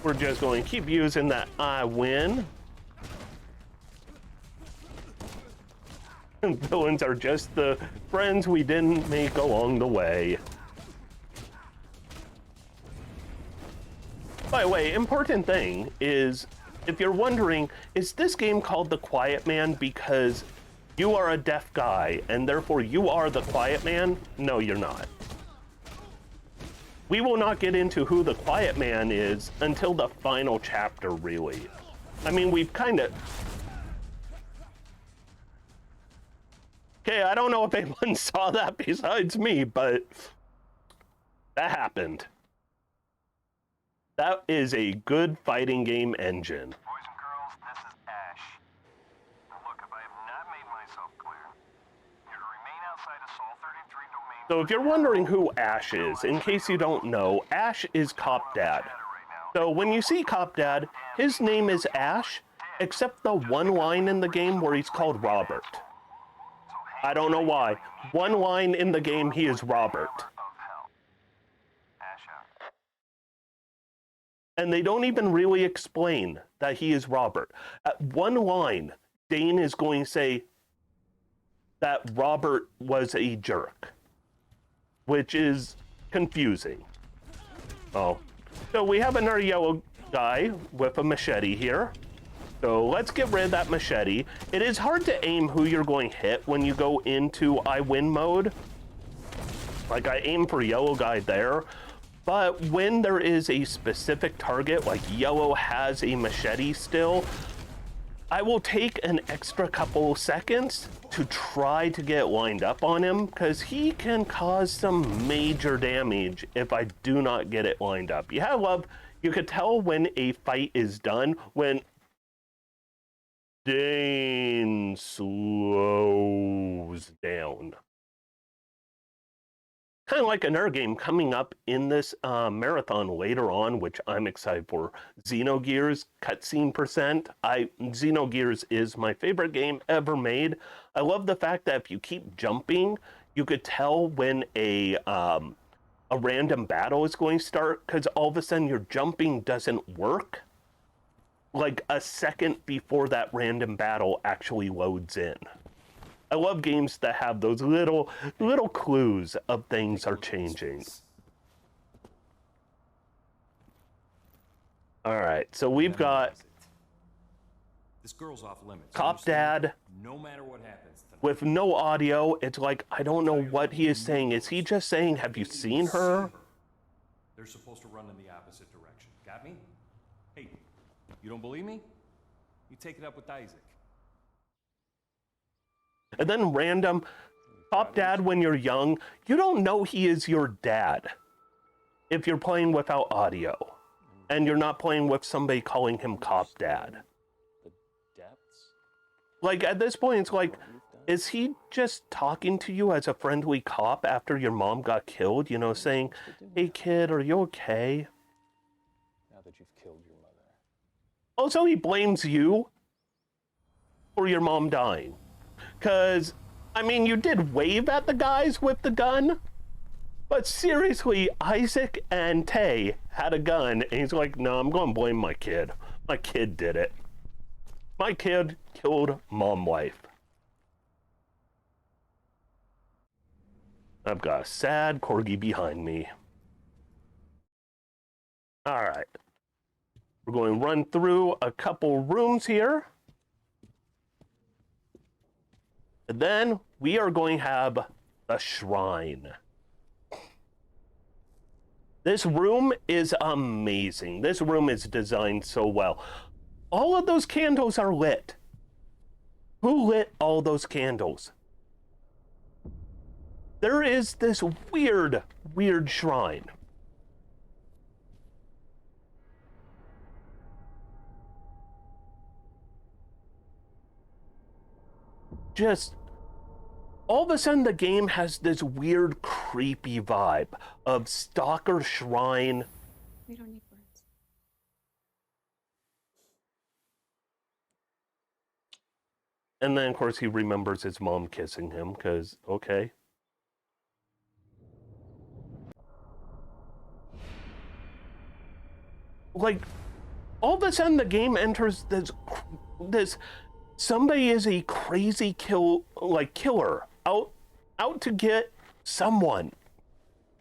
We're just going to keep using that I win. Villains are just the friends we didn't make along the way. By the way, important thing is, if you're wondering, is this game called The Quiet Man because you are a deaf guy and therefore you are the Quiet Man? No, you're not. We will not get into who the Quiet Man is until the final chapter, really. I mean, we've kind of... Okay, I don't know if anyone saw that besides me, but that happened. That is a good fighting game engine. Boys and girls, this is Ash. Now look, if I have not made myself clear, you're to remain outside of Sol 33 domain. So if you're wondering who Ash is, in case you don't know, Ash is Cop Dad. So when you see Cop Dad, his name is Ash, except the one line in the game where he's called Robert. I don't know why. One line in the game, he is Robert. And they don't even really explain that he is Robert. At one line, Dane is going to say that Robert was a jerk, which is confusing. Oh. So we have another yellow guy with a machete here. So let's get rid of that machete. It is hard to aim who you're going to hit when you go into I win mode. Like, I aim for yellow guy there. But when there is a specific target, like yellow has a machete still, I will take an extra couple seconds to try to get lined up on him, because he can cause some major damage if I do not get it lined up. You could tell when a fight is done when Dane slows down. Kind of like another game coming up in this marathon later on, which I'm excited for. Xenogears cutscene percent. Xenogears is my favorite game ever made. I love the fact that if you keep jumping, you could tell when a a random battle is going to start because all of a sudden your jumping doesn't work like a second before that random battle actually loads in. I love games that have those little clues of things are changing. All right, so we've got This girl's off limits. Cop Dad No matter what happens tonight. with no audio. It's like, I don't know what he is saying. Is he just saying, have you seen her? They're supposed to run in the opposite direction. Got me? Hey, you don't believe me? You take it up with Isaac. And then random Cop Dad when you're young, you don't know he is your dad if you're playing without audio. And you're not playing with somebody calling him Cop Dad. The depths? Like, at this point, it's like, is he just talking to you as a friendly cop after your mom got killed? You know, saying, hey kid, are you okay? Now that you've killed your mother. Also, he blames you for your mom dying. Because, I mean, you did wave at the guys with the gun. But seriously, Isaac and Tay had a gun, and he's like, no, I'm going to blame my kid. My kid did it. My kid killed mom wife. I've got a sad corgi behind me. All right. We're going to run through a couple rooms here. And then we are going to have a shrine. This room is amazing. This room is designed so well. All of those candles are lit. Who lit all those candles? There is this weird shrine. Just all of a sudden the game has this weird creepy vibe of stalker shrine. We don't need words. And then of course he remembers his mom kissing him, because okay. Like, all of a sudden the game enters this somebody is a crazy killer out to get someone,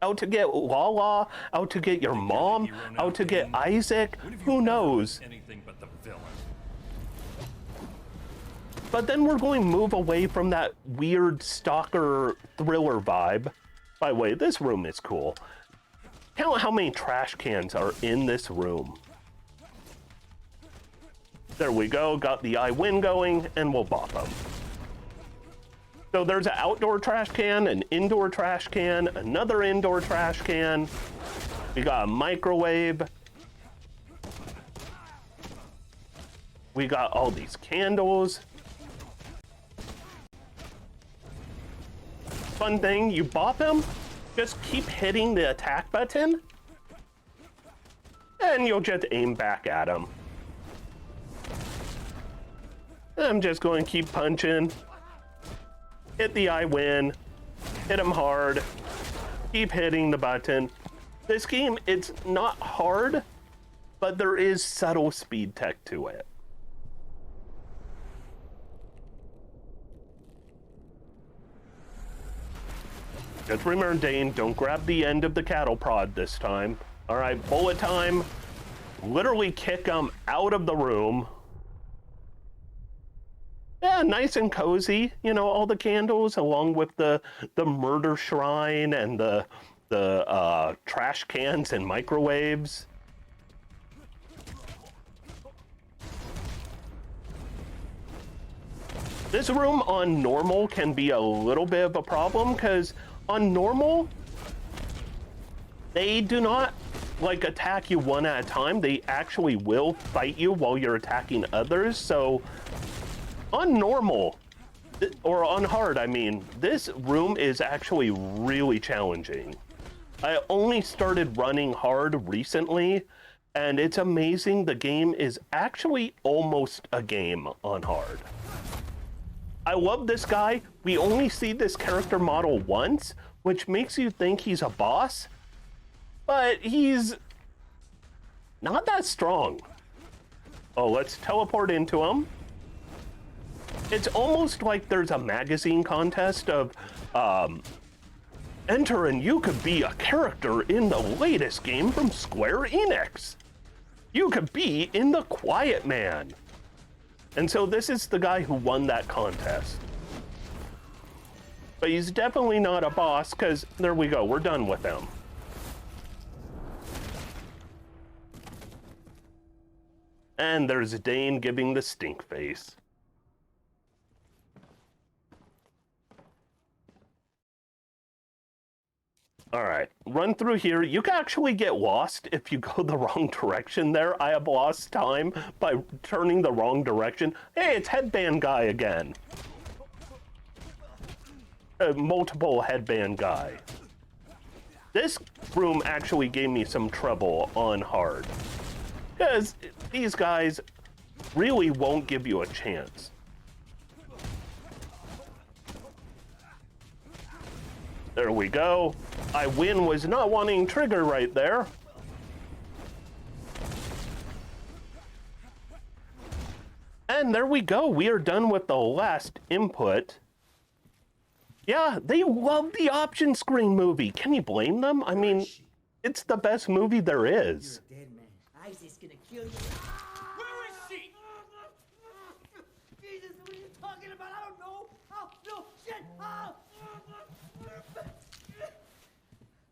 out to get Lala, out to get your mom, out to get Isaac, who knows. Anything but the villain. But then we're going to move away from that weird stalker thriller vibe. By the way, this room is cool. Count how many trash cans are in this room. There we go, got the I-win going, and we'll bop them. So there's an outdoor trash can, an indoor trash can, another indoor trash can. We got a microwave. We got all these candles. Fun thing, you bop them, just keep hitting the attack button, and you'll just aim back at them. I'm just going to keep punching. Hit the I-win. Hit him hard. Keep hitting the button. This game, it's not hard, but there is subtle speed tech to it. Just remember, Dane, don't grab the end of the cattle prod this time. All right, bullet time. Literally kick them out of the room. Yeah, nice and cozy. You know, all the candles along with the murder shrine and the trash cans and microwaves. This room on normal can be a little bit of a problem because on normal, they do not like attack you one at a time. They actually will fight you while you're attacking others. So on normal, or on hard, I mean, this room is actually really challenging. I only started running hard recently, and it's amazing. The game is actually almost a game on hard. I love this guy. We only see this character model once, which makes you think he's a boss, but he's not that strong. Oh, let's teleport into him. It's almost like there's a magazine contest of, enter and you could be a character in the latest game from Square Enix. You could be in The Quiet Man. And so this is the guy who won that contest. But he's definitely not a boss, because there we go, we're done with him. And there's Dane giving the stink face. All right, run through here. You can actually get lost if you go the wrong direction there. I have lost time by turning the wrong direction. Hey, it's Headband Guy again. Multiple Headband Guy. This room actually gave me some trouble on hard, because these guys really won't give you a chance. There we go. I win was not wanting trigger right there. And there we go. We are done with the last input. Yeah, they love the option screen movie. Can you blame them? I mean, it's the best movie there is. You're a dead man. Isaac's gonna kill you. Where is she? Jesus, what are you talking about? I don't know. Oh, no, shit. Oh.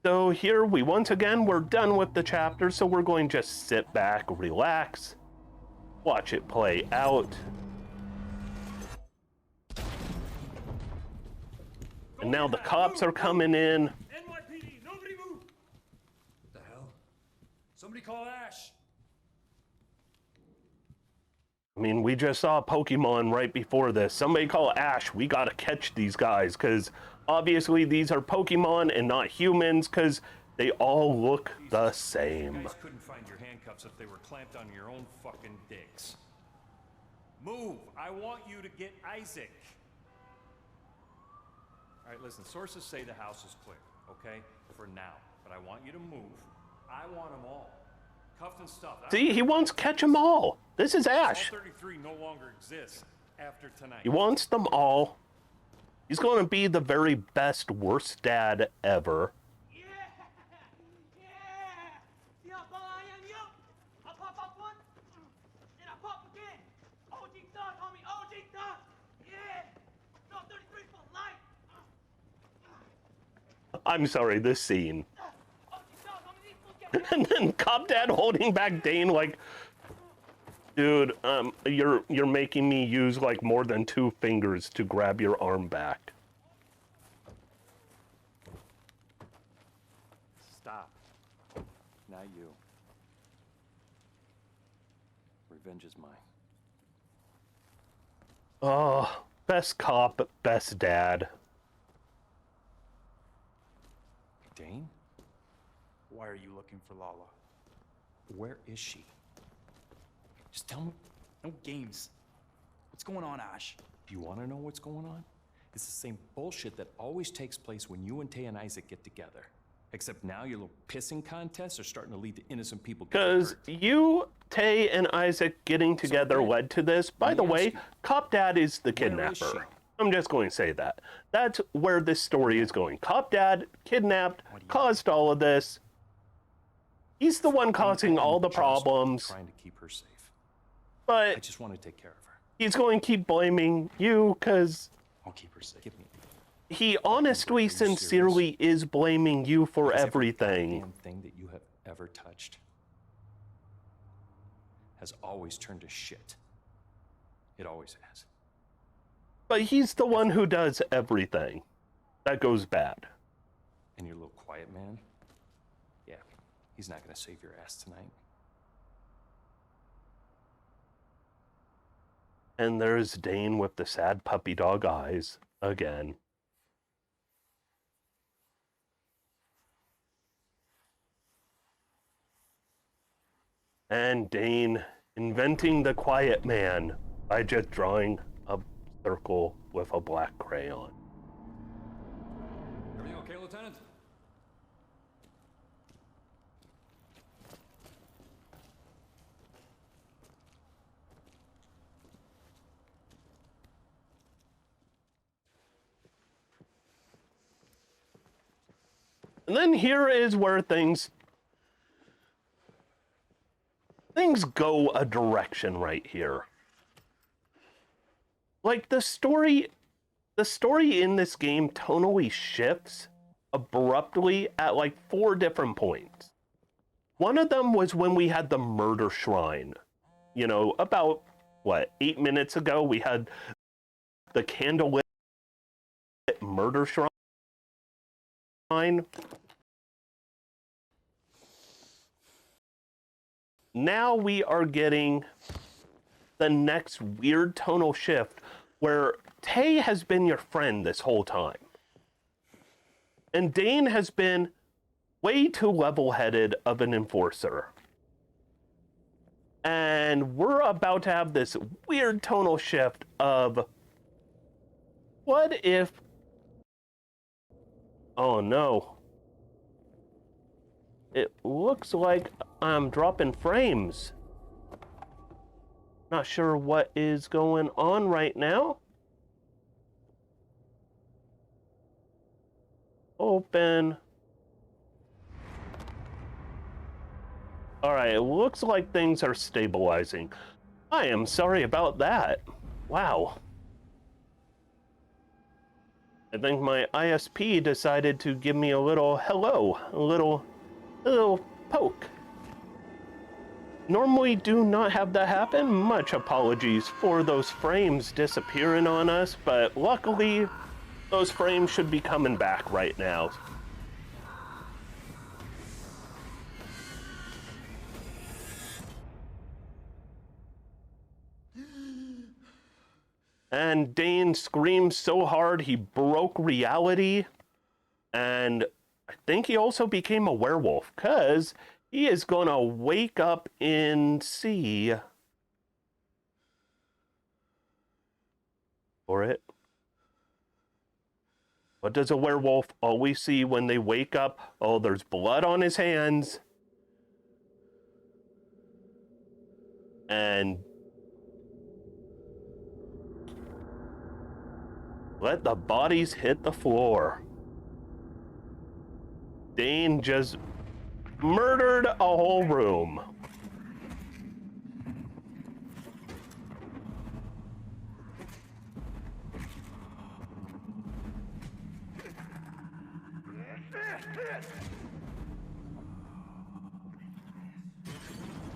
So here we once again, we're done with the chapter, so we're going to just sit back, relax, watch it play out. And now the cops are coming in. NYPD, nobody move! What the hell? Somebody call Ash. I mean, we just saw Pokemon right before this. Somebody call Ash. We gotta catch these guys, because obviously these are Pokemon and not humans, because they all look the You same. guys couldn't find your handcuffs if they were clamped on your own fucking dicks. Move! I want you to get Isaac. All right, listen, sources say the house is clear, okay? For now. But I want you to move. I want them all. Cuffed and stuffed. See, he wants to catch them all. This is Ash. All 33 no longer exists after tonight. He wants them all. He's going to be the very best, worst dad ever. Yeah! Yeah! See how tall I am, yo? I pop up once, then I pop again. OG thug, homie, OG thug. Yeah! No, 33 for life. I'm sorry, this scene. OG thug, homie, these fools get And then Cop Dad holding back Dane like, dude, you're making me use like more than 2 fingers to grab your arm back. Stop. Not you. Revenge is mine. Oh, best cop, best dad. Dane? Why are you looking for Lala? Where is she? Just tell me. No games. What's going on, Ash? Do you want to know what's going on? It's the same bullshit that always takes place when you and Tay and Isaac get together. Except now your little pissing contests are starting to lead to innocent people getting Because hurt. you, Tay, and Isaac getting together led to this. By the way, Cop Dad is the Where is she? kidnapper. I'm just going to say that. That's where this story is going. Cop Dad, kidnapped, caused all of this. He's the one causing all the Just problems, trying to keep her safe. I but just want to take care of her. he's going to keep blaming you because I'll keep her safe. Give me. he honestly, sincerely is blaming you for Because every everything. goddamn thing that you have ever touched has always turned to shit. It always has. But he's the one who does everything that goes bad. And your little quiet man? Yeah, he's not gonna save your ass tonight. And there's Dane with the sad puppy dog eyes again. And Dane inventing the quiet man by just drawing a circle with a black crayon. Everything okay, Lieutenant? And then here is where things go a direction right here. Like the story in this game tonally shifts abruptly at like 4 different points. One of them was when we had the murder shrine. You know, about, what, 8 minutes ago, we had the candlelit murder shrine. Now we are getting the next weird tonal shift where Tay has been your friend this whole time. And Dane has been way too level-headed of an enforcer. And we're about to have this weird tonal shift of, what if... Oh no. It looks like I'm dropping frames. Not sure what is going on right now. Open. Alright, it looks like things are stabilizing. I am sorry about that. Wow. I think my ISP decided to give me a little hello, a little poke. Normally do not have that happen. Much apologies for those frames disappearing on us, but luckily those frames should be coming back right now. And Dane screamed so hard he broke reality, and I think he also became a werewolf, because he is gonna wake up in C. For it. What does a werewolf always see when they wake up? Oh, there's blood on his hands. And let the bodies hit the floor. Dane just murdered a whole room.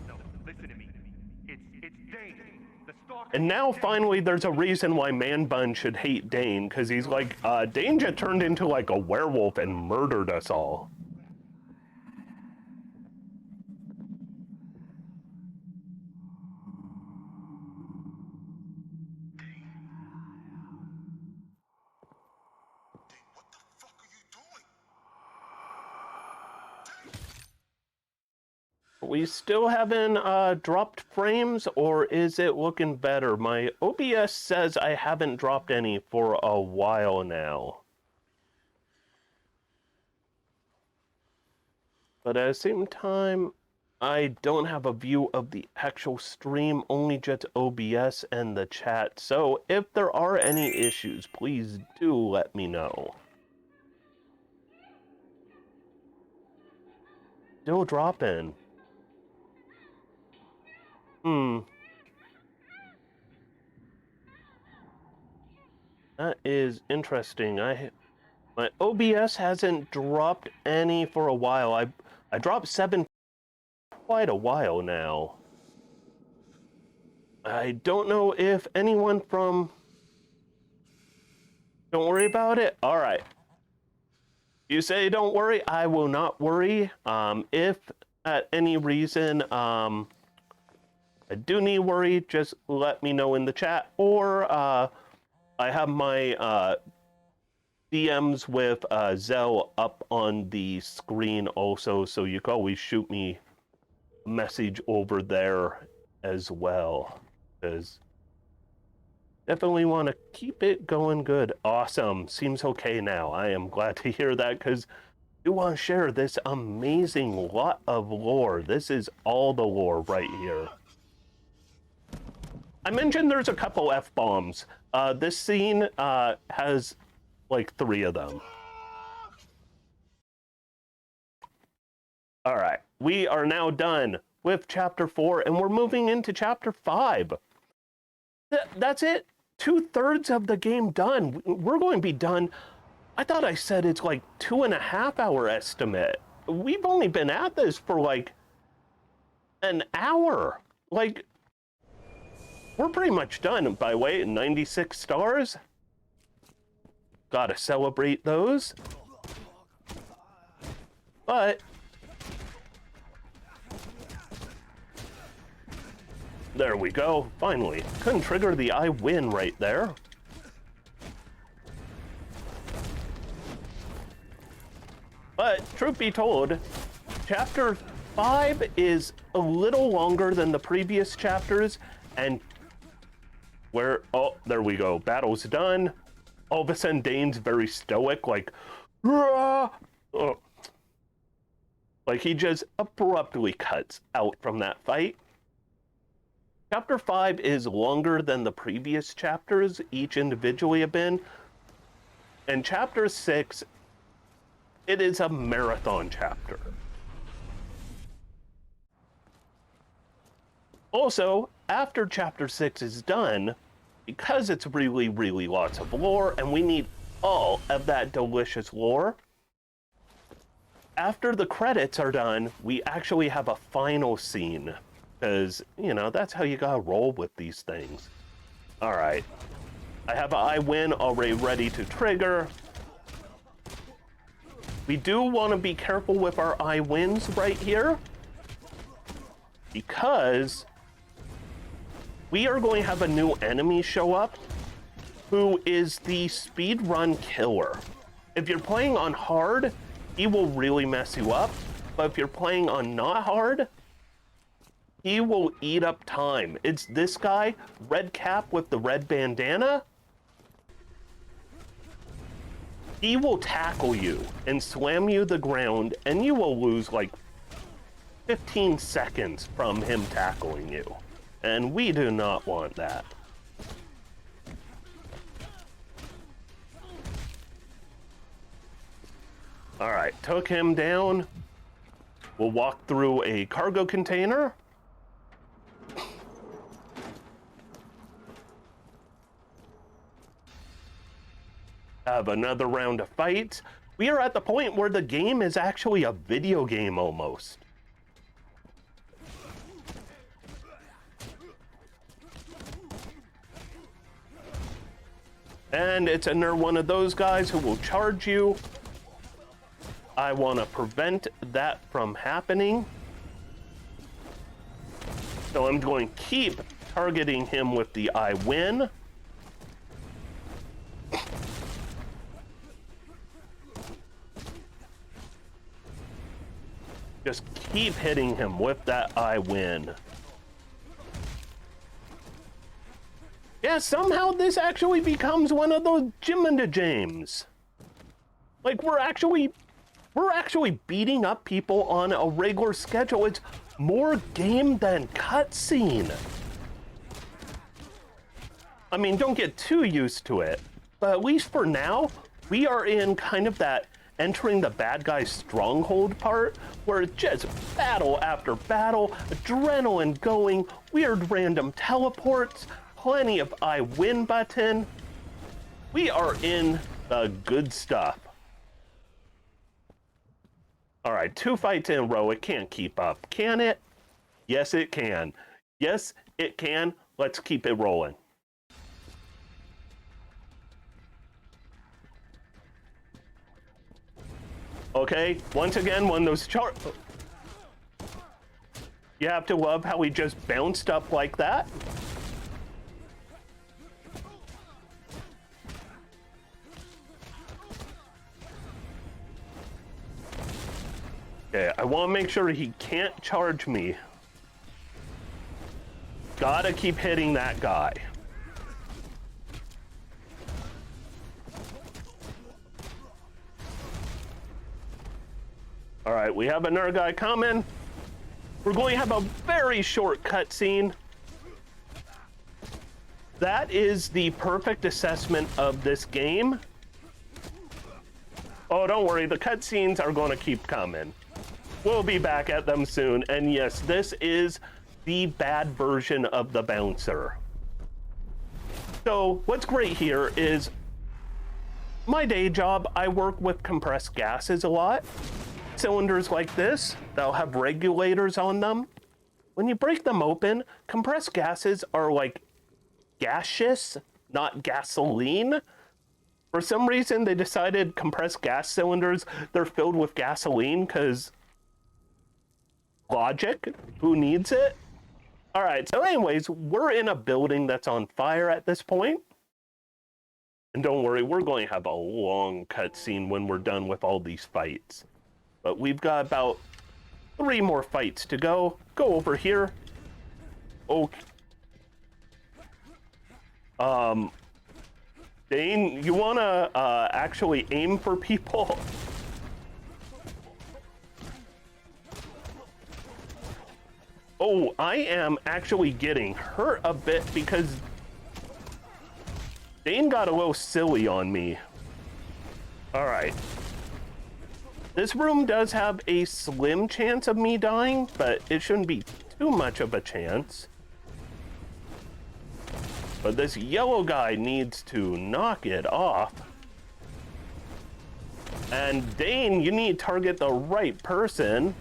No, listen to me. It's Dane. The stalker. And now finally there's a reason why Man Bun should hate Dane, because he's like, Dane just turned into like a werewolf and murdered us all. We still haven't dropped frames, or is it looking better? My OBS says I haven't dropped any for a while now. But at the same time, I don't have a view of the actual stream, only just OBS and the chat. So if there are any issues, please do let me know. Still dropping. That is interesting. My OBS hasn't dropped any for a while. I dropped 7 quite a while now. I don't know if anyone from... Don't worry about it? Alright. You say don't worry, I will not worry. If at any reason I do need worry, just let me know in the chat, or I have my DMs with Zell up on the screen also, so you can always shoot me a message over there as well, because definitely want to keep it going good. Awesome. Seems okay now. I am glad to hear that, because I do want to share this amazing lot of lore. This is all the lore right here. I mentioned there's a couple F-bombs. This scene has like 3 of them. All right, we are now done with chapter 4, and we're moving into chapter 5. That's it. 2/3 of the game done. We're going to be done. I thought I said it's like 2.5 hour estimate. We've only been at this for like an hour. Like, we're pretty much done. By the way, 96 stars. Gotta celebrate those. But there we go. Finally. Couldn't trigger the I win right there. But truth be told, chapter 5 is a little longer than the previous chapters, and oh, there we go. Battle's done. All of a sudden, Dane's very stoic, like, oh. Like he just abruptly cuts out from that fight. Chapter 5 is longer than the previous chapters, each individually have been. And chapter 6, it is a marathon chapter. Also, after chapter 6 is done, because it's really, really lots of lore, and we need all of that delicious lore, after the credits are done, we actually have a final scene. Because, you know, that's how you gotta roll with these things. All right. I have an I win already ready to trigger. We do want to be careful with our I wins right here, because we are going to have a new enemy show up who is the speedrun killer. If you're playing on hard, he will really mess you up. But if you're playing on not hard, he will eat up time. It's this guy, red cap with the red bandana. He will tackle you and slam you to the ground, and you will lose like 15 seconds from him tackling you. And we do not want that. All right, took him down. We'll walk through a cargo container. Have another round of fights. We are at the point where the game is actually a video game almost. And it's another one of those guys who will charge you. I want to prevent that from happening. So I'm going to keep targeting him with the I win. Just keep hitting him with that I win. Yeah, somehow this actually becomes one of those Jim and the James. Like, we're actually beating up people on a regular schedule. It's more game than cutscene. I mean, don't get too used to it, but at least for now, we are in kind of that entering the bad guy's stronghold part, where it's just battle after battle, adrenaline going, weird random teleports, plenty of I win button. We are in the good stuff. All right, 2 fights in a row. It can't keep up, can it? Yes, it can. Yes, it can. Let's keep it rolling. Okay, once again, one of those you have to love how he just bounced up like that. Okay, I want to make sure he can't charge me. Gotta keep hitting that guy. All right, we have another guy coming. We're going to have a very short cutscene. That is the perfect assessment of this game. Oh, don't worry, the cutscenes are going to keep coming. We'll be back at them soon. And yes, this is the bad version of the bouncer. So what's great here is my day job, I work with compressed gases a lot. Cylinders like this, they'll have regulators on them. When you break them open, compressed gases are like gaseous, not gasoline. For some reason, they decided compressed gas cylinders, they're filled with gasoline because logic, who needs it? All right, so anyways, we're in a building that's on fire at this point. And don't worry, we're going to have a long cutscene when we're done with all these fights. But we've got about 3 more fights to go. Go over here. Okay. Dane, you want to actually aim for people? Oh, I am actually getting hurt a bit because Dane got a little silly on me. All right. This room does have a slim chance of me dying, but it shouldn't be too much of a chance. But this yellow guy needs to knock it off. And Dane, you need to target the right person.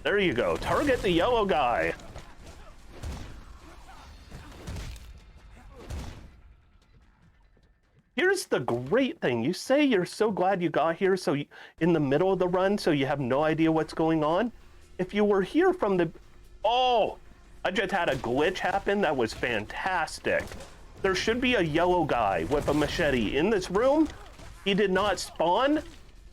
There you go. Target the yellow guy. Here's the great thing. You say you're so glad you got here so in the middle of the run so you have no idea what's going on. If you were here from the... Oh! I just had a glitch happen that was fantastic. There should be a yellow guy with a machete in this room. He did not spawn.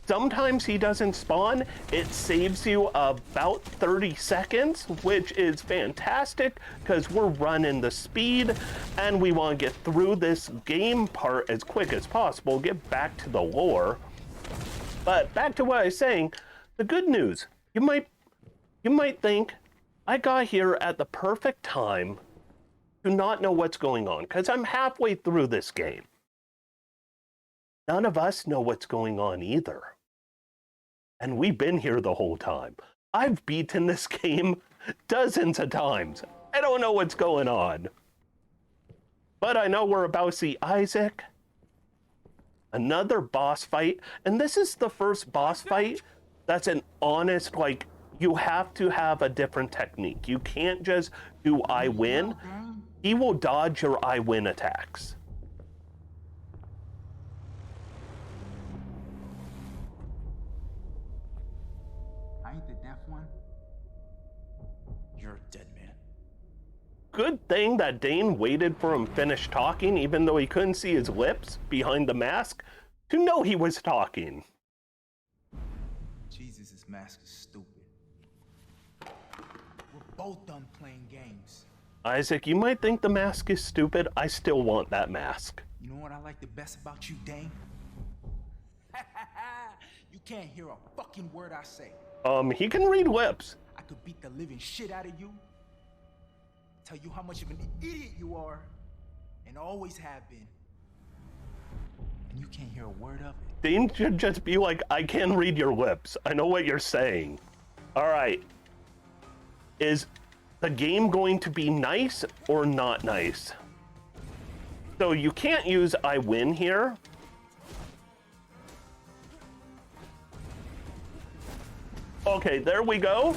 Sometimes he doesn't spawn. It saves you about 30 seconds, which is fantastic because we're running the speed and we want to get through this game part as quick as possible, get back to the lore. But back to what I was saying, the good news, you might think I got here at the perfect time to not know what's going on because I'm halfway through this game. None of us know what's going on either. And we've been here the whole time. I've beaten this game dozens of times. I don't know what's going on. But I know we're about to see Isaac. Another boss fight. And this is the first boss fight that's an honest, like, you have to have a different technique. You can't just do I win. He will dodge your I win attacks. I ain't the deaf one. You're a dead man. Good thing that Dane waited for him to finish talking, even though he couldn't see his lips behind the mask, to know he was talking. Jesus, this mask is stupid. We're both done playing games. Isaac, you might think the mask is stupid. I still want that mask. You know what I like the best about you, Dane? You can't hear a fucking word I say. He can read lips. I could beat the living shit out of you. Tell you how much of an idiot you are. And always have been. And you can't hear a word of it. Dane should just be like, I can read your lips. I know what you're saying. All right. Is the game going to be nice or not nice? So you can't use I win here. Okay, there we go.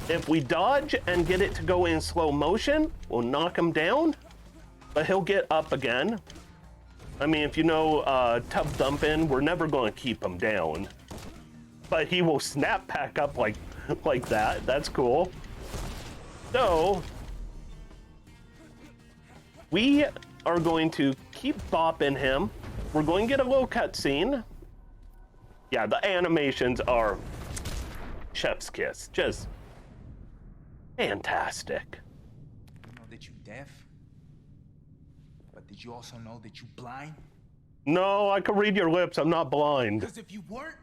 If we dodge and get it to go in slow motion, we'll knock him down, but he'll get up again. I mean, if you know tub thumping, we're never going to keep him down, but he will snap back up like that. That's cool. So we are going to keep bopping him. We're going to get a little cutscene. Yeah, the animations are chef's kiss. Just fantastic. You know that you deaf? But did you also know that you blind? No, I can read your lips. I'm not blind. Because if you weren't...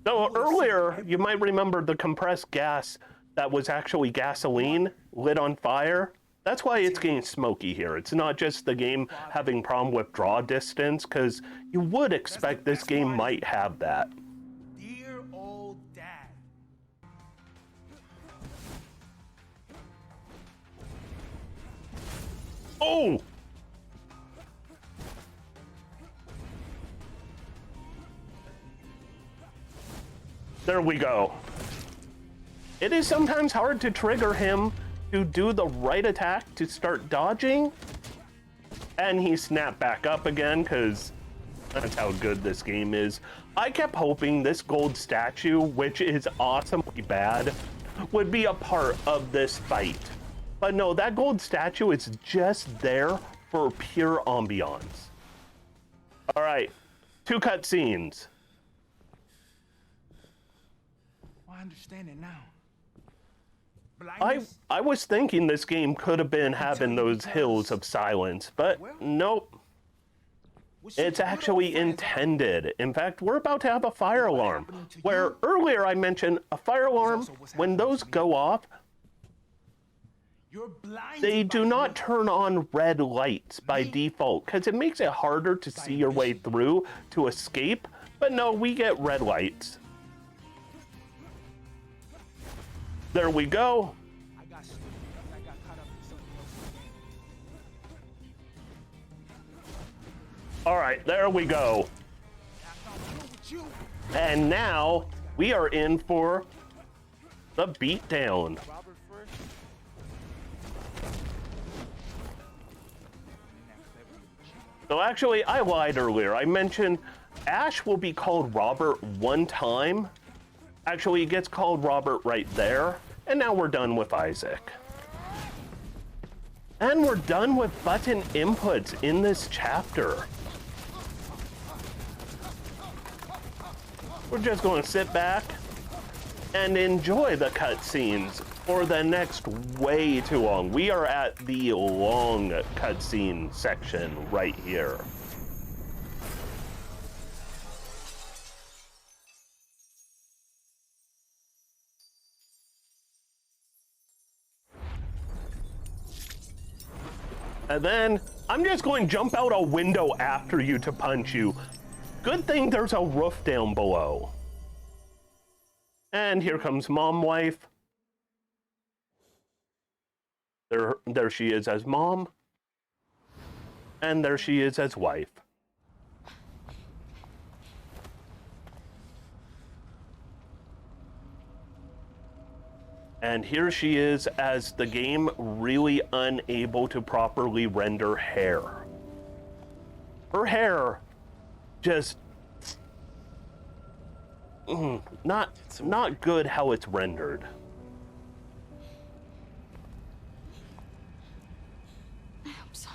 So earlier, you might remember the compressed gas that was actually gasoline lit on fire. That's why it's getting smoky here. It's not just the game having problem with draw distance, because you would expect this game might have that. Dear old dad. Oh! There we go. It is sometimes hard to trigger him to do the right attack to start dodging. And he snapped back up again, because that's how good this game is. I kept hoping this gold statue, which is awesomely bad, would be a part of this fight. But no, that gold statue is just there for pure ambiance. All right, 2 cutscenes. I understand it now. I was thinking this game could have been having those hills of silence, but nope. It's actually intended. In fact, we're about to have a fire alarm, where earlier I mentioned a fire alarm, when those go off, they do not turn on red lights by default, because it makes it harder to see your way through to escape, but no, we get red lights. There we go. All right, there we go. And now we are in for the beatdown. So actually, I lied earlier. I mentioned Ash will be called Robert one time. Actually, he gets called Robert right there. And now we're done with Isaac. And we're done with button inputs in this chapter. We're just going to sit back and enjoy the cutscenes for the next way too long. We are at the long cutscene section right here. And then I'm just going to jump out a window after you to punch you. Good thing there's a roof down below. And here comes mom wife. There she is as mom. And there she is as wife. And here she is as the game really unable to properly render hair. Her hair just not good how it's rendered. I hope so.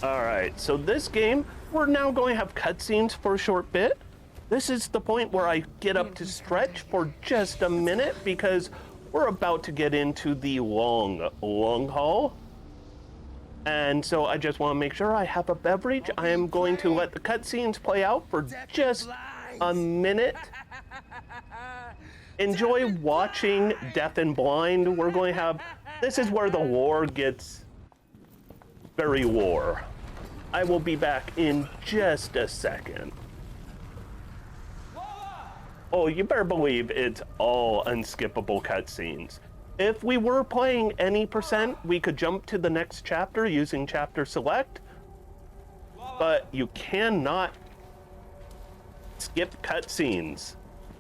All right, so this game, we're now going to have cutscenes for a short bit. This is the point where I get up to stretch for just a minute because we're about to get into the long haul. And so I just want to make sure I have a beverage. I am going to let the cutscenes play out for just a minute. Enjoy watching Deaf and Blind. We're going to have, this is where the war gets very war. I will be back in just a second. Oh, you better believe it's all unskippable cutscenes. If we were playing any percent, we could jump to the next chapter using chapter select, but you cannot skip cutscenes.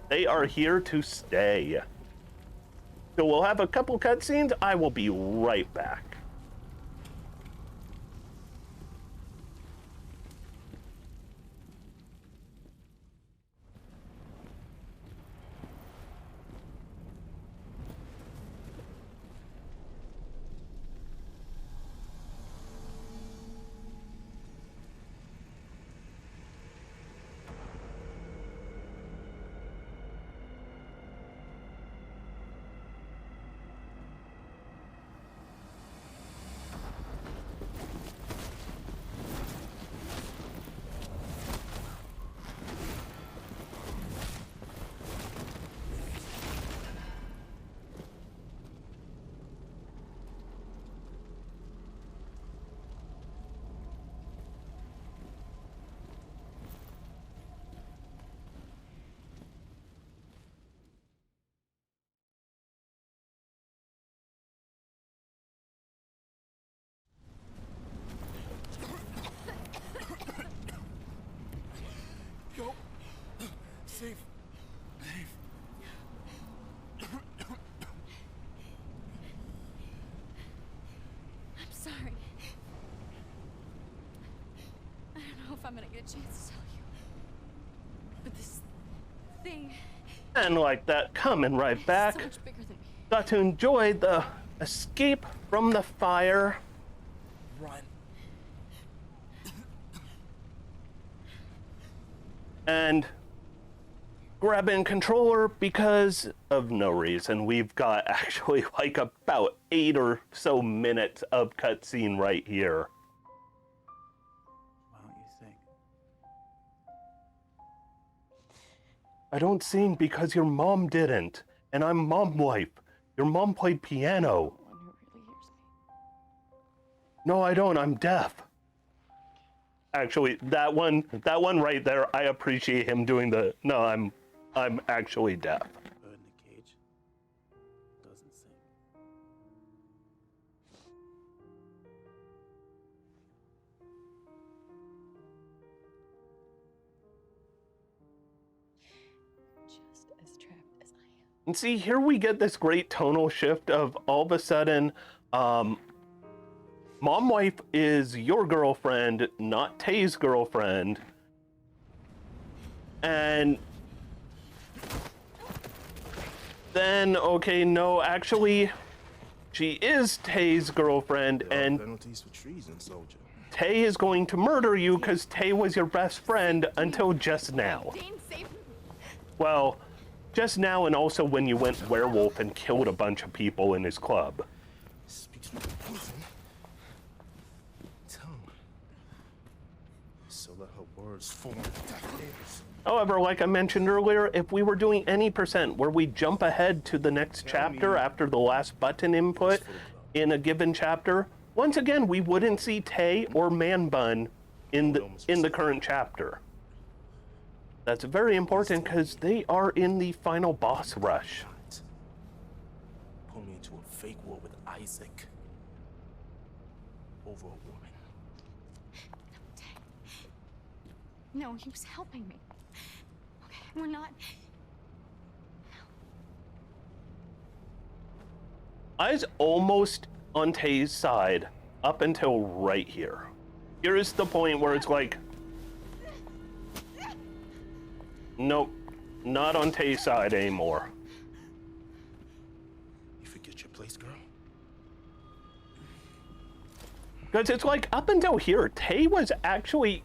They are here to stay. So we'll have a couple cutscenes. I will be right back. I'm gonna get a chance to tell you. But this thing And like that, coming right is back. so much bigger than me. Got to enjoy the escape from the fire. Run. And grabbing controller because of no reason. We've got actually like about 8 or so minutes of cutscene right here. Why don't you think? I don't sing because your mom didn't, and I'm mom wife. Your mom played piano. One who really hears me. No, I don't. I'm deaf. Actually, that one right there, I appreciate him doing the. No, I'm actually deaf. Bird in the cage doesn't sing. Just as trapped as I am. And see, here we get this great tonal shift of all of a sudden, mom wife is your girlfriend, not Tay's girlfriend. And then, okay, no, actually, she is Tay's girlfriend, There are and penalties for treason, soldier. Tay is going to murder you because Tay was your best friend until just now. Dean, save me. Well, just now, and also when you went werewolf and killed a bunch of people in his club. Speaks from the poison. Tongue. So let her words form that is. However, like I mentioned earlier, if we were doing any percent where we jump ahead to the next chapter after the last button input in a given chapter, once again, we wouldn't see Tay or Man Bun in the current chapter. That's very important because they are in the final boss rush. Pull me into a fake war with Isaac. Over a woman. No, he was helping me. Okay, we're not. I was almost on Tay's side up until right here. Here is the point where it's like, nope, not on Tay's side anymore. You forget your place, girl? Because it's like, up until here, Tay was actually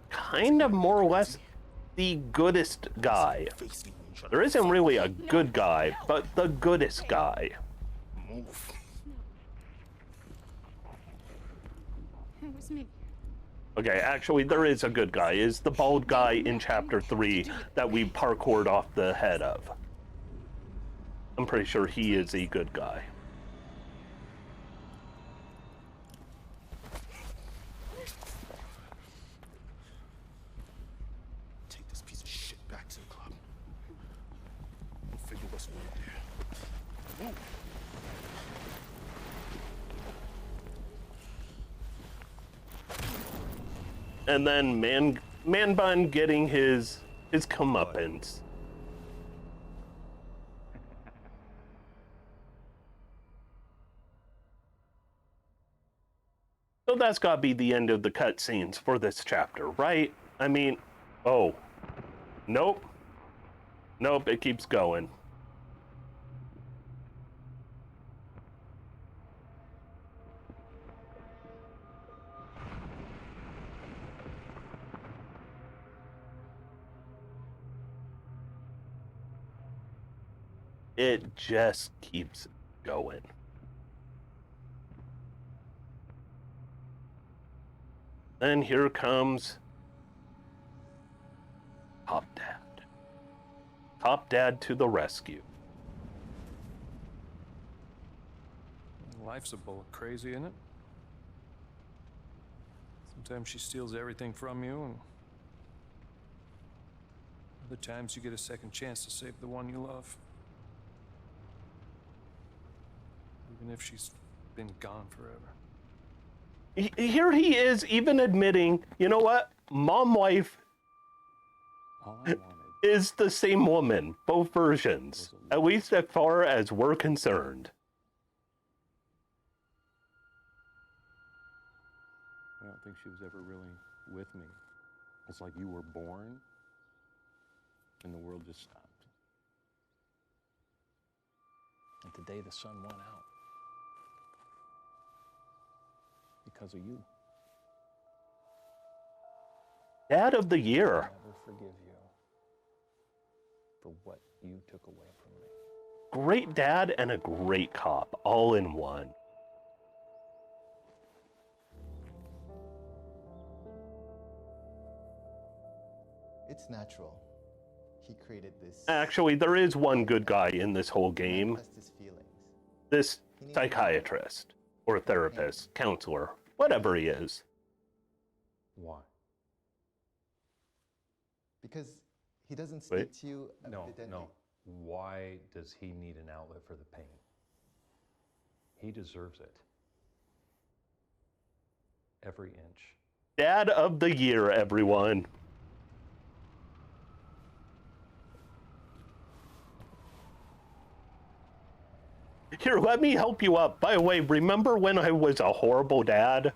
kind of more or less the goodest guy. There isn't really a good guy, but the goodest guy. Move. It was me. Okay, actually, there is a good guy. Is the bald guy in chapter 3 that we parkoured off the head of. I'm pretty sure he is a good guy. Take this piece of shit back to the club. We'll figure what's going on there. Move. And then Man Bun getting his comeuppance. So that's got to be the end of the cutscenes for this chapter, right? I mean, oh, nope, it keeps going. It just keeps going. Then here comes Top Dad. Top Dad to the rescue. Life's a bowl of crazy, isn't it? Sometimes she steals everything from you, and other times you get a second chance to save the one you love. Even if she's been gone forever. Here he is even admitting, you know what? Mom wife All I wanted is the same woman, both versions, at least as far as we're concerned. Well, don't think she was ever really with me. It's like you were born and the world just stopped. And today the sun went out because of you. Dad of the year. I'll never forgive you for what you took away from me. Great dad and a great cop, all in one. It's natural. He created this. Actually, there is one good guy in this whole game. His feelings. This psychiatrist or therapist, counselor, whatever he is. Why? Because he doesn't speak to you evidently. No. Why does he need an outlet for the pain? He deserves it. Every inch. Dad of the year, everyone. Here, let me help you up. By the way, remember when I was a horrible dad?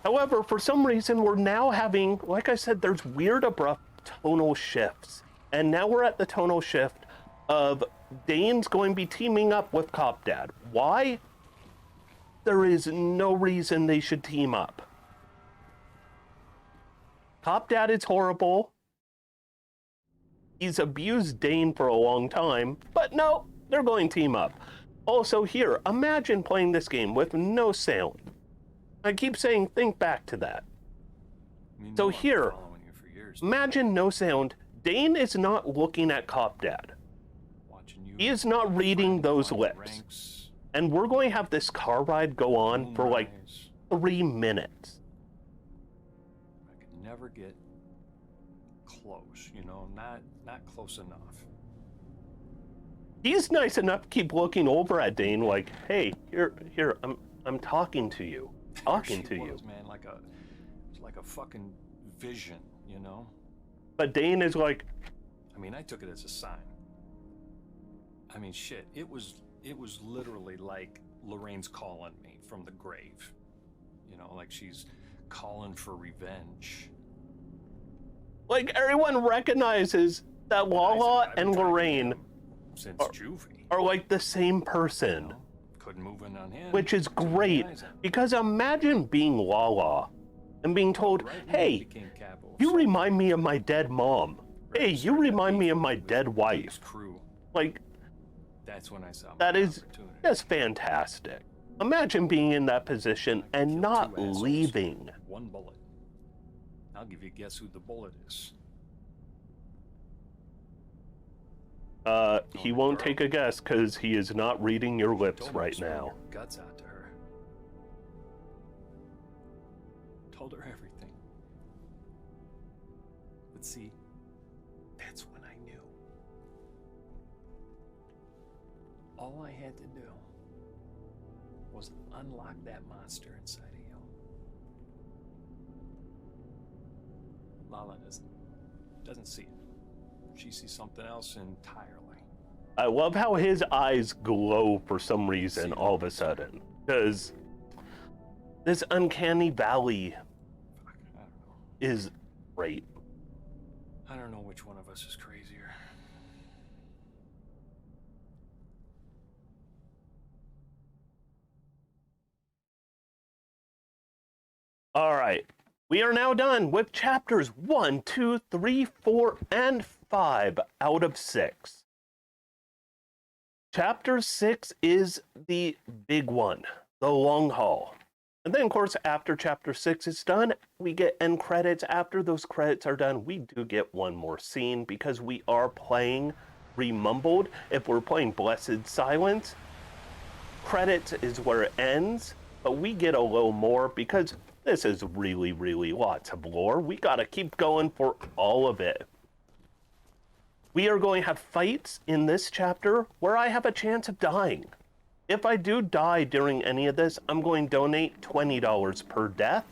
However, for some reason, we're now having, like I said, there's weird abrupt tonal shifts. And now we're at the tonal shift of Dane's going to be teaming up with Cop Dad. Why? There is no reason they should team up. Cop Dad is horrible. He's abused Dane for a long time, but no, they're going to team up. Also here, imagine playing this game with no sound. I keep saying, think back to that. So here, imagine no sound. Dane is not looking at Cop Dad. He is not reading those lips. And we're going to have this car ride go on for like 3 minutes. I could never get close, you know, not close enough. He's nice enough to keep looking over at Dane like, hey, here, I'm talking to you. Talking to you. Man, it's like a fucking vision, you know? But Dane is like, I mean, I took it as a sign. I mean, shit, it was literally like Lorraine's calling me from the grave. You know, like she's calling for revenge. Like everyone recognizes that Lala and Lorraine since juvie are like the same person. You know, couldn't move in on him. Which is great, because imagine being Lala and being told, hey, you remind me of my dead mom. Hey, you remind me of my dead wife. Like, that's when I saw that is just fantastic. Imagine being in that position and not leaving. One bullet. I'll give you a guess who the bullet is. He won't take a guess because he is not reading your lips right now. Guts out to her. Told her everything. But see, that's when I knew. All I had to do was unlock that monster inside of you. Lala doesn't see it. She sees something else entirely. I love how his eyes glow for some reason all of a sudden. Because this uncanny valley is great. I don't know which one of us is crazier. All right. We are now done with chapters 1, 2, 3, 4, and 5 out of 6. Chapter 6 is the big one, the long haul. And then, of course, after chapter 6 is done, we get end credits. After those credits are done, we do get one more scene because we are playing Re-mumbled. If we're playing Blessed Silence, credits is where it ends, but we get a little more because this is really, really lots of lore. We gotta keep going for all of it. We are going to have fights in this chapter where I have a chance of dying. If I do die during any of this, I'm going to donate $20 per death.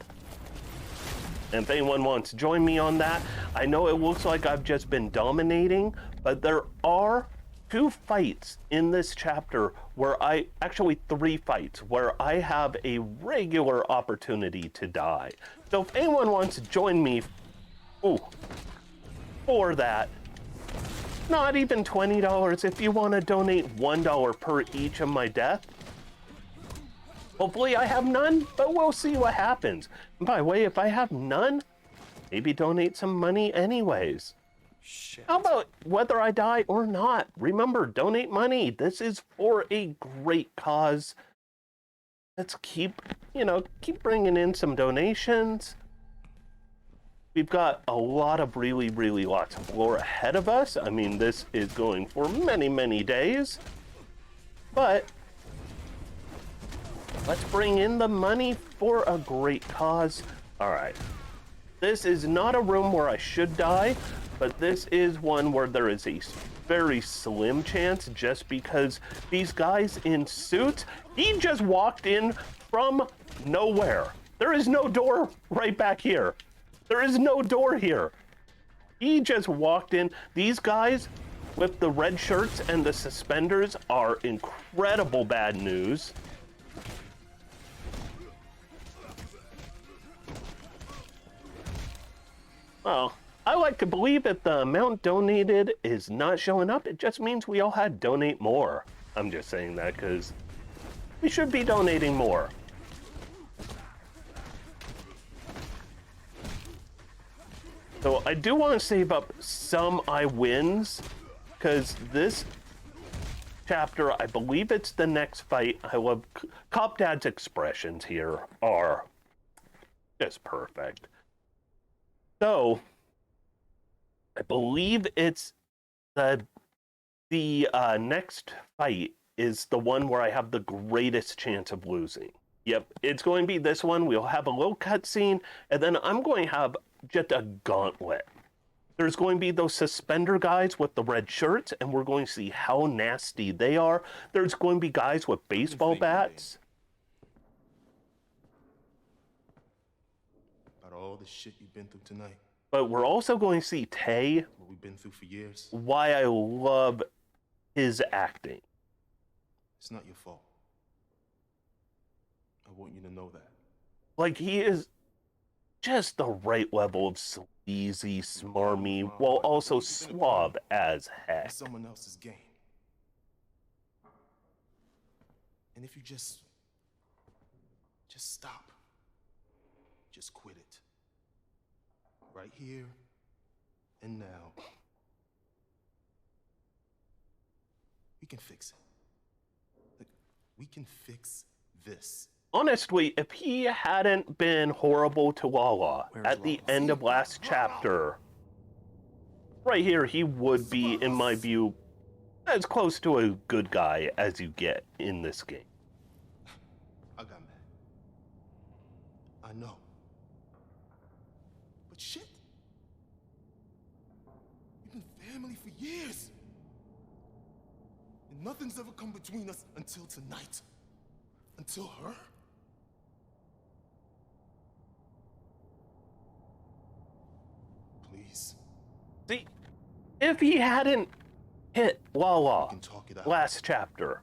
And if anyone wants to join me on that, I know it looks like I've just been dominating, but there are 2 fights in this chapter where actually 3 fights where I have a regular opportunity to die. So if anyone wants to join me, for that, not even $20, if you want to donate $1 per each of my death. Hopefully I have none, but we'll see what happens. And by the way, if I have none, maybe donate some money anyways. Shit. How about whether I die or not? Remember, donate money. This is for a great cause. Let's keep bringing in some donations. We've got a lot of really lots of lore ahead of us. I mean, this is going for many days. But let's bring in the money for a great cause. All right. This is not a room where I should die, but this is one where there is a very slim chance just because these guys in suits, he just walked in from nowhere. There is no door right back here. There is no door here. He just walked in. These guys with the red shirts and the suspenders are incredible bad news. Well, I like to believe if the amount donated is not showing up, it just means we all had to donate more. I'm just saying that because we should be donating more. So I do want to save up some I wins because this chapter, I believe it's the next fight. I love Cop Dad's expressions here are just perfect. So I believe it's the next fight is the one where I have the greatest chance of losing. Yep, it's going to be this one. We'll have a little cutscene, and then I'm going to have just a gauntlet. There's going to be those suspender guys with the red shirts, and we're going to see how nasty they are. There's going to be guys with baseball bats. About all the shit you've been through tonight. But we're also going to see Tay. What we've been through for years. Why I love his acting. It's not your fault. I want you to know that. Like, he is just the right level of sleazy, smarmy, while also suave as heck. Someone else's game. And if you just stop. Just quit it. Right here and now. We can fix it. Look, we can fix this. Honestly, if he hadn't been horrible to Lala at the end of last chapter, right here, he would be, in my view, as close to a good guy as you get in this game. I got mad. I know. But shit. We've been family for years. And nothing's ever come between us until tonight. Until her. Please. See, if he hadn't hit Lala last chapter,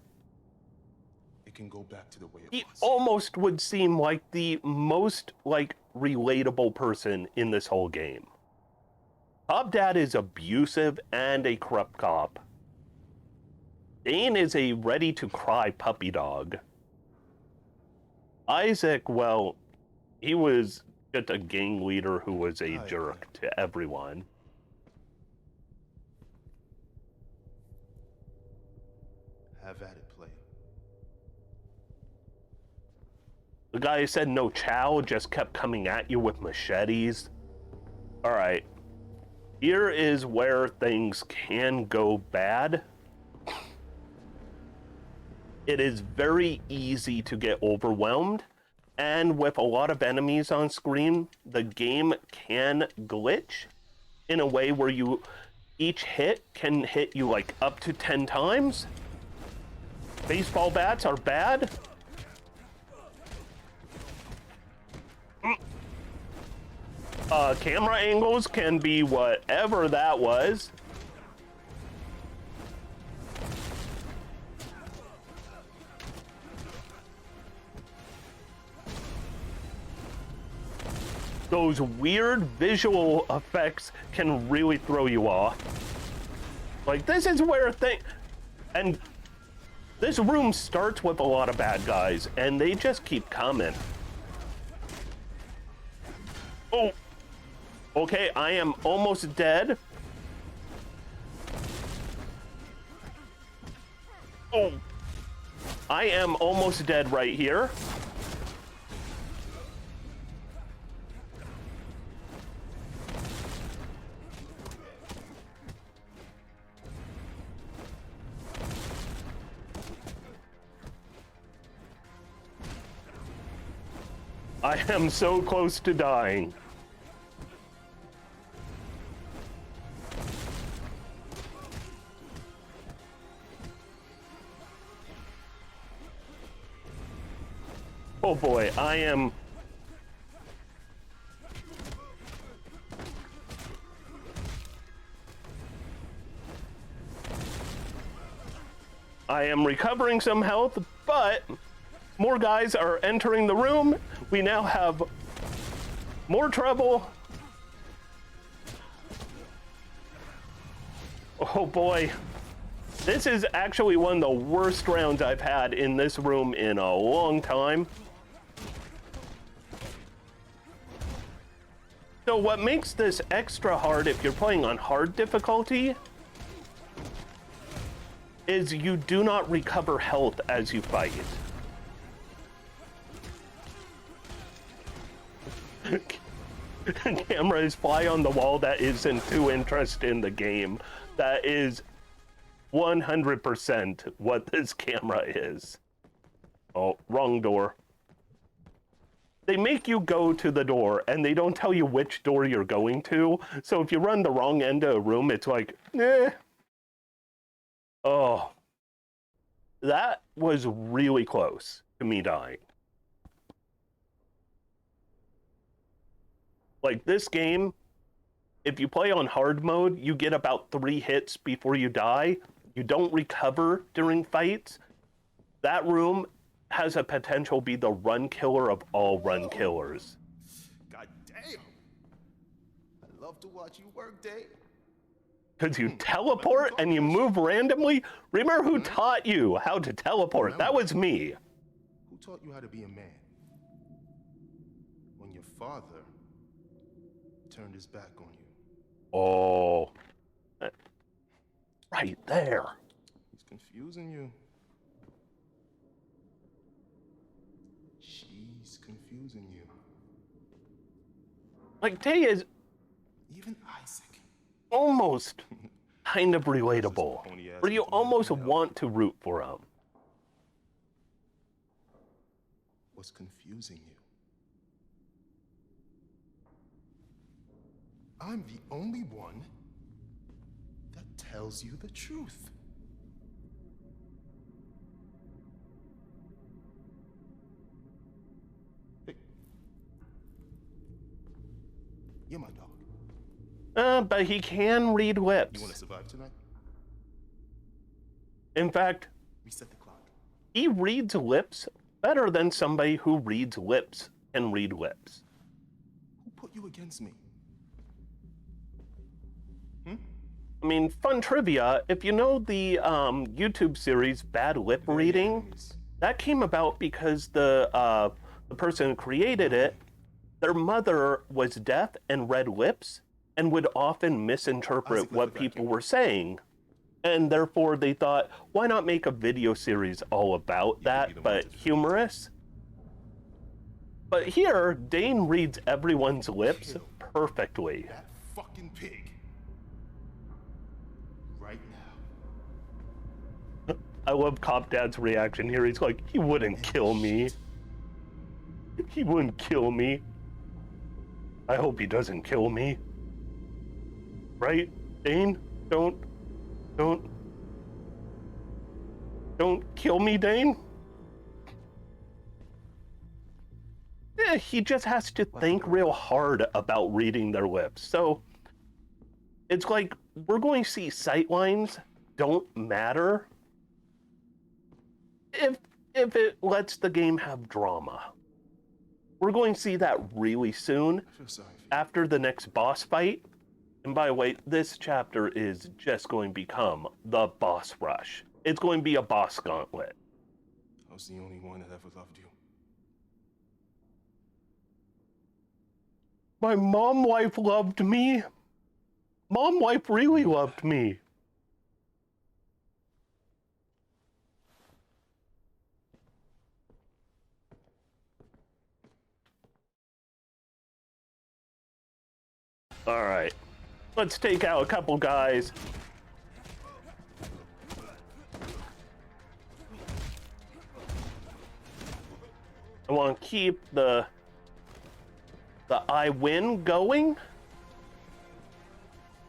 it can go back to the way it he was. almost would seem like the most, relatable person in this whole game. Cop Dad is abusive and a corrupt cop. Dane is a ready-to-cry puppy dog. Isaac, well, he was just a gang leader who was a jerk to everyone. Have at it, player. The guy who said no chow just kept coming at you with machetes. Alright. Here is where things can go bad. It is very easy to get overwhelmed, and with a lot of enemies on screen, the game can glitch in a way where each hit can hit you up to 10 times. Baseball bats are bad. Camera angles can be whatever that was. those weird visual effects can really throw you off. Like, this is where and this room starts with a lot of bad guys, and they just keep coming. Oh, okay, I am almost dead. Oh, I am almost dead right here. I am so close to dying. Oh boy, I am recovering some health, but more guys are entering the room. We now have more trouble. Oh boy. This is actually one of the worst rounds I've had in this room in a long time. So what makes this extra hard if you're playing on hard difficulty is you do not recover health as you fight. Cameras fly on the wall that isn't too interested in the game. That is 100% what this camera is. Oh, wrong door. They make you go to the door and they don't tell you which door you're going to. So if you run the wrong end of a room, it's like, eh. Oh, that was really close to me dying. Like, this game, if you play on hard mode, you get about 3 hits before you die. You don't recover during fights. That room has a potential to be the run killer of all run killers. God damn. I love to watch you work, Dave. Because you teleport and you move randomly. Remember who taught you how to teleport? That was me. Who taught you how to be a man? When your father turned his back on you. Oh. Right there. He's confusing you. She's confusing you. Like, Tay is even Isaac. Almost kind of relatable. Where you almost want to root for him. What's confusing you? I'm the only one that tells you the truth. Hey. You're my dog. But he can read lips. You want to survive tonight? In fact, reset the clock. He reads lips better than somebody who reads lips and read lips. Who put you against me? I mean, fun trivia, if you know the YouTube series Bad Lip Reading, that came about because the person who created it, their mother was deaf and read lips and would often misinterpret what people were saying. And therefore they thought, why not make a video series all about that, but humorous? But here, Dane reads everyone's lips perfectly. That fucking pig. Right now. I love Cop Dad's reaction here. He's like, he wouldn't kill me. He wouldn't kill me. I hope he doesn't kill me. Right, Dane? Don't kill me, Dane. Yeah, he just has to think real hard about reading their lips. So it's like we're going to see sightlines don't matter if it lets the game have drama. We're going to see that really soon I feel sorry for you. after the next boss fight. And by the way, this chapter is just going to become the boss rush. It's going to be a boss gauntlet. I was the only one that ever loved you. My mom wife loved me. Mom wife really loved me. All right, let's take out a couple guys. I want to keep the I win going.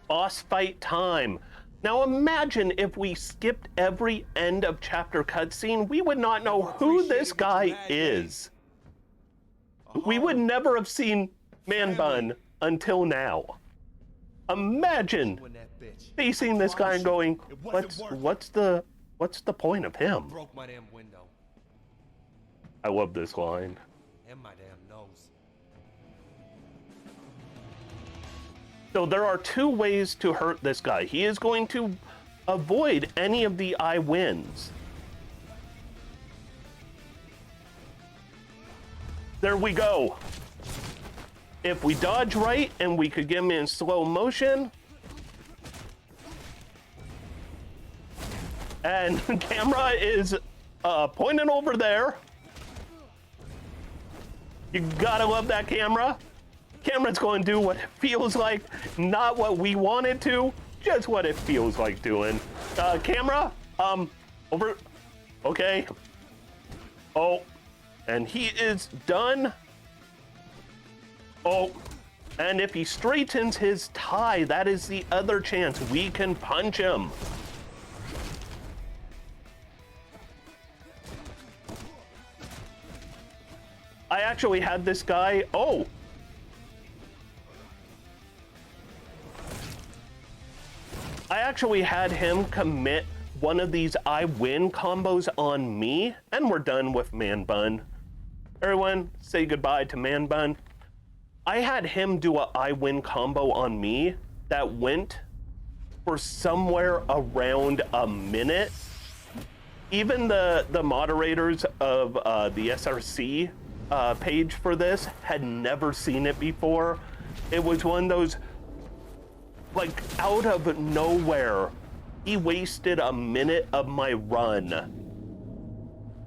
Boss fight time. Now imagine if we skipped every end of chapter cutscene, we would not know who this guy is. We would never have seen Man Bun until now. Imagine facing this guy and going, what's the point of him? Broke my damn window. I love this line. And my damn nose. So there are two ways to hurt this guy. He is going to avoid any of the I wins. There we go. If we dodge right and we could get him in slow motion. And the camera is pointing over there. You gotta love that camera. Camera's going to do what it feels like, not what we want it to, just what it feels like doing. Camera, over, okay. Oh, and he is done. Oh, and if he straightens his tie, that is the other chance we can punch him. I actually had this guy, oh. I actually had him commit one of these I win combos on me, and we're done with Man Bun. Everyone, say goodbye to Man Bun. I had him do a I win combo on me that went for somewhere around a minute. Even the moderators of the SRC page for this had never seen it before. It was one of those, like, out of nowhere, he wasted a minute of my run.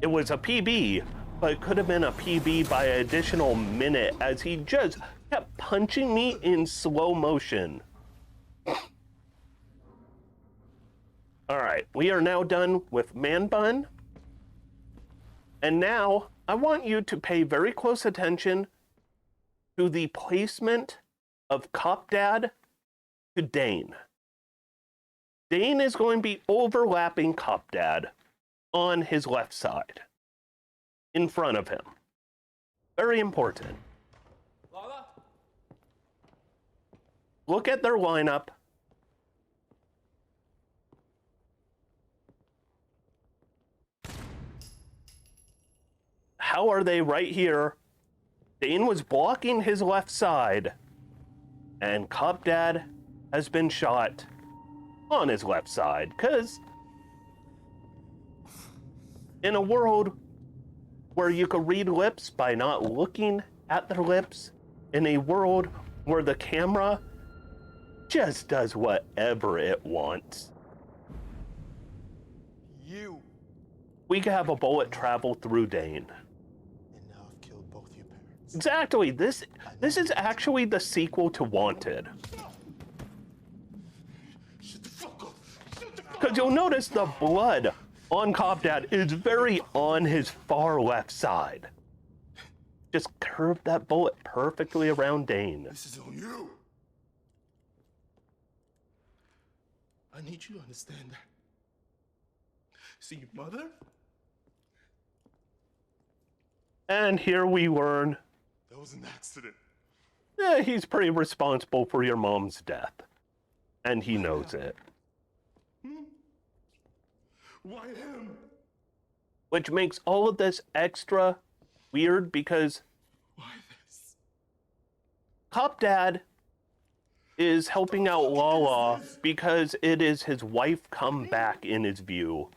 It was a PB, but it could have been a PB by an additional minute as he just kept punching me in slow motion. All right, we are now done with Man Bun. And now I want you to pay very close attention to the placement of Cop Dad to Dane. Dane is going to be overlapping Cop Dad on his left side, in front of him. Very important. Lola? Look at their lineup. How are they right here? Dane was blocking his left side, and Cop Dad has been shot on his left side, because in a world where you could read lips by not looking at their lips, in a world where the camera just does whatever it wants, we could have a bullet travel through Dane. And now I've killed both your parents. Exactly. This is actually the sequel to Wanted. Because you'll notice the blood on Cop Dad is very on his far left side. Just curved that bullet perfectly around Dane. This is on you. I need you to understand that. See, your mother? And here we learn That was an accident. he's pretty responsible for your mom's death. And he knows it. Why him? Which makes all of this extra weird because Why Cop Dad is helping out Lala because it is his wife come back in his view.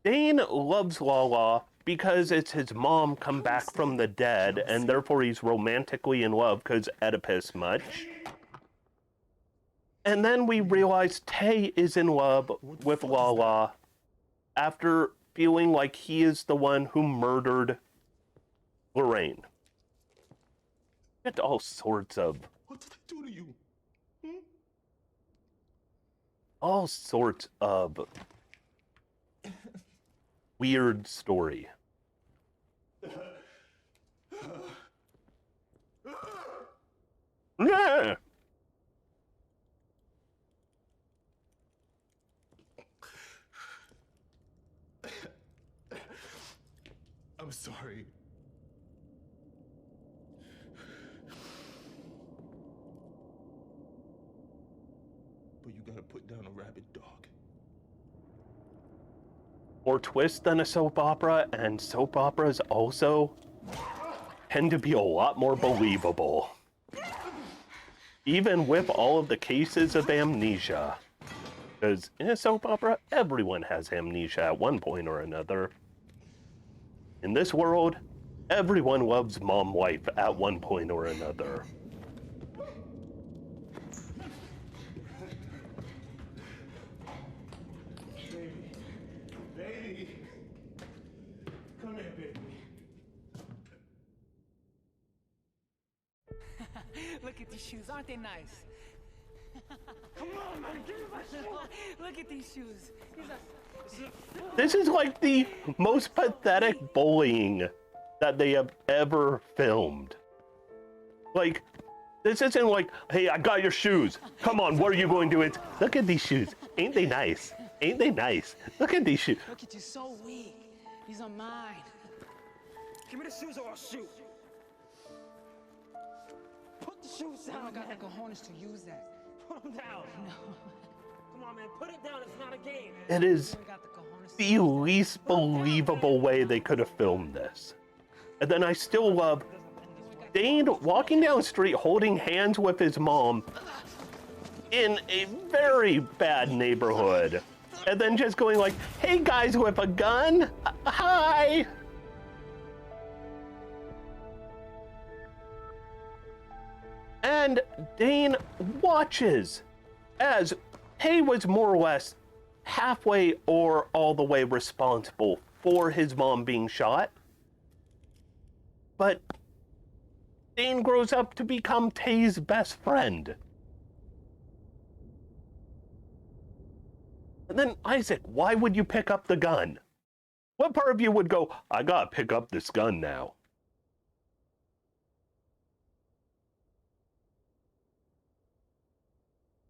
Dane loves Lala because it's his mom come back from the dead, and therefore he's romantically in love because Oedipus much. And then we realize Tay is in love with Lala after feeling like he is the one who murdered Lorraine. Get all sorts of... What did I do to you? all sorts of weird story. Yeah. I'm sorry. But you gotta put down a rabid dog. More twist than a soap opera, and soap operas also tend to be a lot more believable. Even with all of the cases of amnesia. Because in a soap opera, everyone has amnesia at one point or another. In this world, everyone loves mom wife at one point or another. Baby. Come here, baby. Look at these shoes, aren't they nice? Come on, man, give me my shoes. Look at these shoes. This is like the most pathetic bullying that they have ever filmed. Like, this isn't like, hey, I got your shoes. Come on, what are you going to do? It's, look at these shoes. Ain't they nice? Ain't they nice? Look at these shoes. Look at you, so weak. These are mine. Give me the shoes or I'll shoot. Put the shoes down. I got the cojones to use that. Put them down. No. Come on, man, put it down. It's not a game. It is the least believable way they could have filmed this. And then I still love Dane walking down the street holding hands with his mom in a very bad neighborhood. And then just going like, hey guys with a gun, hi. And Dane watches as Tay was more or less halfway or all the way responsible for his mom being shot. But Dane grows up to become Tay's best friend. And then Isaac, why would you pick up the gun? What part of you would go, I gotta pick up this gun now?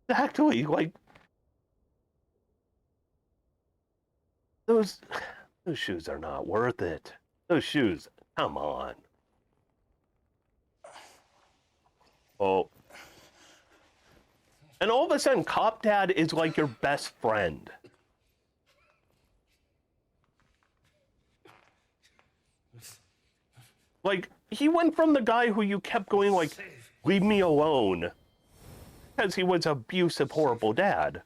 Exactly, like, those shoes are not worth it. Those shoes, come on. Oh. And all of a sudden, Cop Dad is like your best friend. Like, he went from the guy who you kept going like, leave me alone. Because he was an abusive, horrible dad.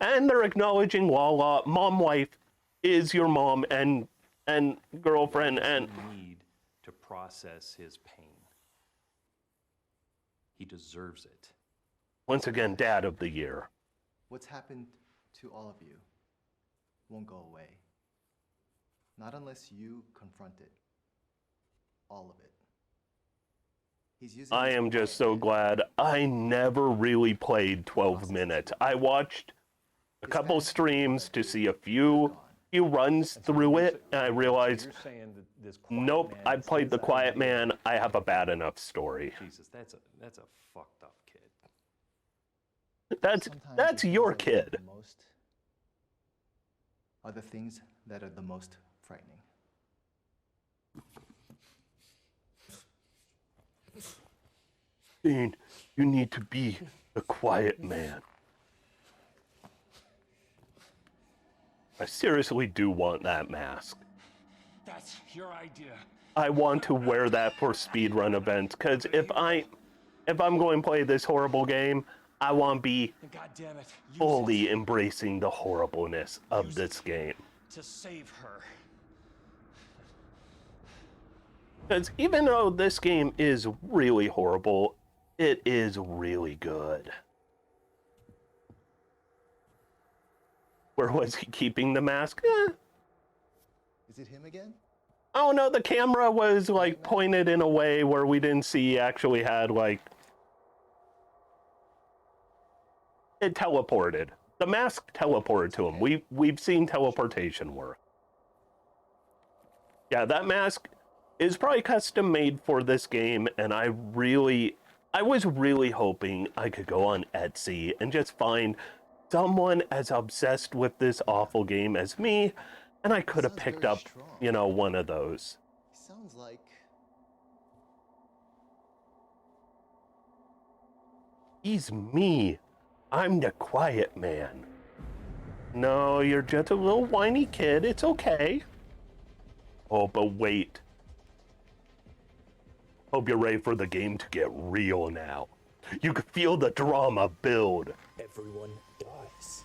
And they're acknowledging Lala, mom wife, is your mom and girlfriend and... need to process his pain. He deserves it. Once again, Dad of the Year. What's happened to all of you won't go away. Not unless you confront it. All of it. He's using I am just so glad I never really played 12 minutes. I watched a couple streams to see a few runs through it, and I realized, nope, I played The Quiet Man. I have a bad enough story. Jesus, that's a fucked up kid. That's your kid. Most are the things that are the most frightening. Dean, you need to be the quiet man. I seriously do want that mask. That's your idea. I want to wear that for speedrun events, because if I'm going to play this horrible game, I want to be God damn it. fully embracing the horribleness of this game. To save her. Because even though this game is really horrible, it is really good. Where was he keeping the mask? Is it him again? Oh no, the camera was like pointed in a way where we didn't see he actually had like... It teleported. The mask teleported to him. We've seen teleportation work. Yeah, that mask is probably custom made for this game, and I was really hoping I could go on Etsy and just find someone as obsessed with this awful game as me, and I could have picked up, you know, one of those. Sounds like... He's me. I'm the quiet man. No, you're just a little whiny kid. It's okay. Oh, but wait. Hope you're ready for the game to get real now. You can feel the drama build. Everyone dies.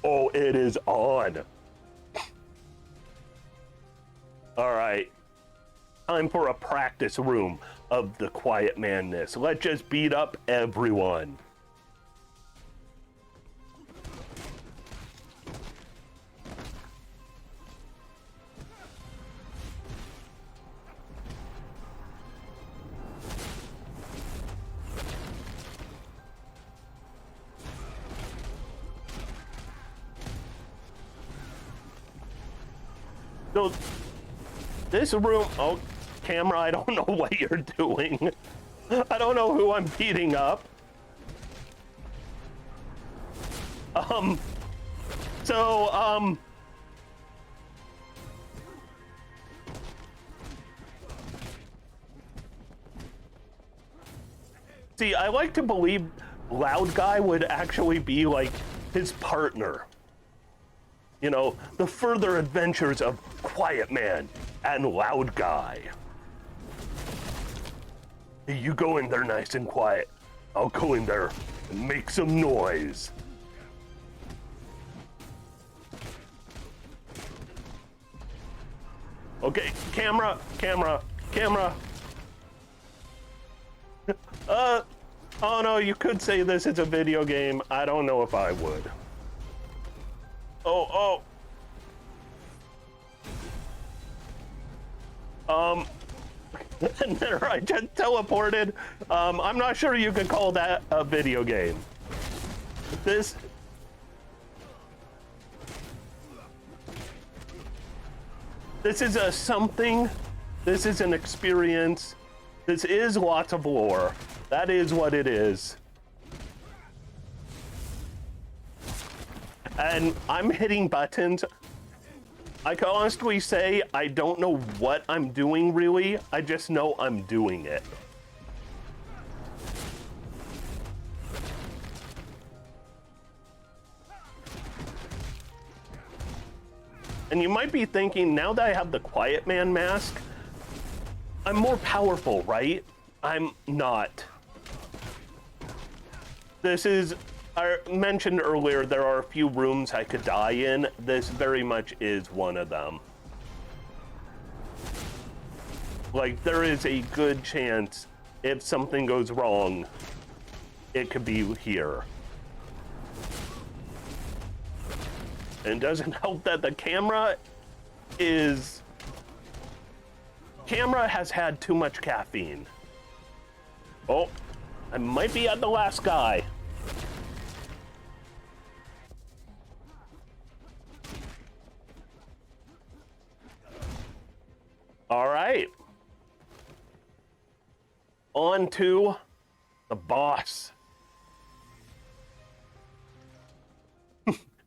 Oh, it is on. All right. Time for a practice room of the quiet manness. Let's just beat up everyone. So, this room, oh, camera, I don't know what you're doing. I don't know who I'm beating up. See, I like to believe Loud Guy would actually be like his partner. You know, the further adventures of Quiet Man and Loud Guy. You go in there nice and quiet. I'll go in there and make some noise. Okay, camera. Oh no, you could say this is a video game. I don't know if I would. Oh. And there I just teleported. I'm not sure you could call that a video game. This is a something. This is an experience. This is lots of lore. That is what it is. And I'm hitting buttons. I can honestly say I don't know what I'm doing really. I just know I'm doing it. And you might be thinking, now that I have the Quiet Man mask, I'm more powerful, right? I'm not. This is, I mentioned earlier, there are a few rooms I could die in. This very much is one of them. Like, there is a good chance if something goes wrong, it could be here. And it doesn't help that the camera has had too much caffeine. Oh, I might be at the last guy. All right. On to the boss.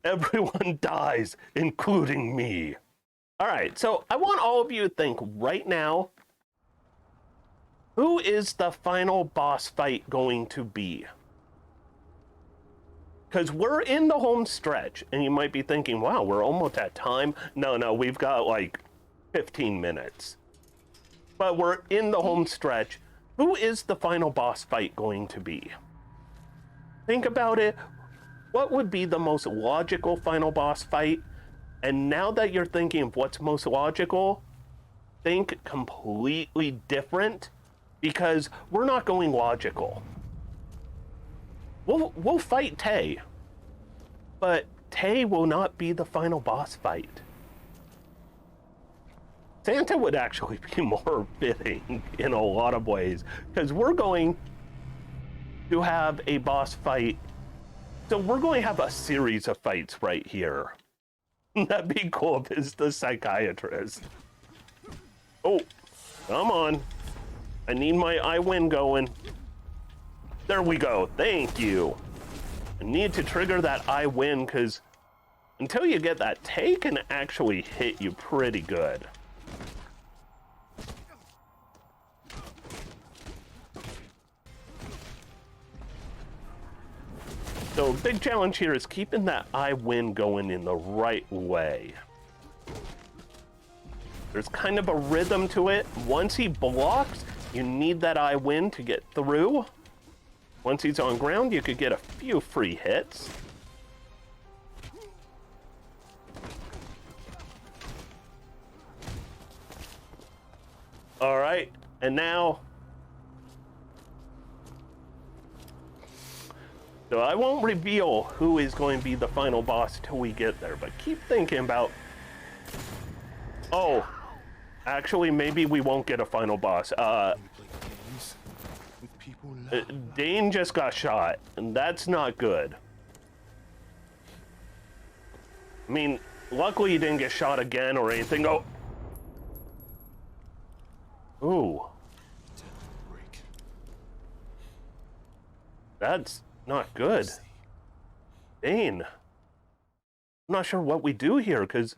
Everyone dies, including me. All right, so I want all of you to think right now, who is the final boss fight going to be? Because we're in the home stretch, and you might be thinking, wow, we're almost at time. No, we've got like 15 minutes. but we're in the home stretch. Who is the final boss fight going to be? Think about it. What would be the most logical final boss fight? And now that you're thinking of what's most logical, think completely different, because we're not going logical. We'll fight Tay, but Tay will not be the final boss fight. Santa would actually be more fitting in a lot of ways, because we're going to have a boss fight. So we're going to have a series of fights right here. That'd be cool if it's the psychiatrist. Oh, come on. I need my I win going. There we go. Thank you. I need to trigger that I win, because until you get that, Tay can actually hit you pretty good. So big challenge here is keeping that I win going in the right way. There's kind of a rhythm to it. Once he blocks, you need that I win to get through. Once he's on ground, you could get a few free hits. All right, and now, so I won't reveal who is going to be the final boss till we get there, but keep thinking about, oh, actually, maybe we won't get a final boss. Dane just got shot, and that's not good. I mean, luckily he didn't get shot again or anything. Oh. Ooh. That's not good. Dane. I'm not sure what we do here, because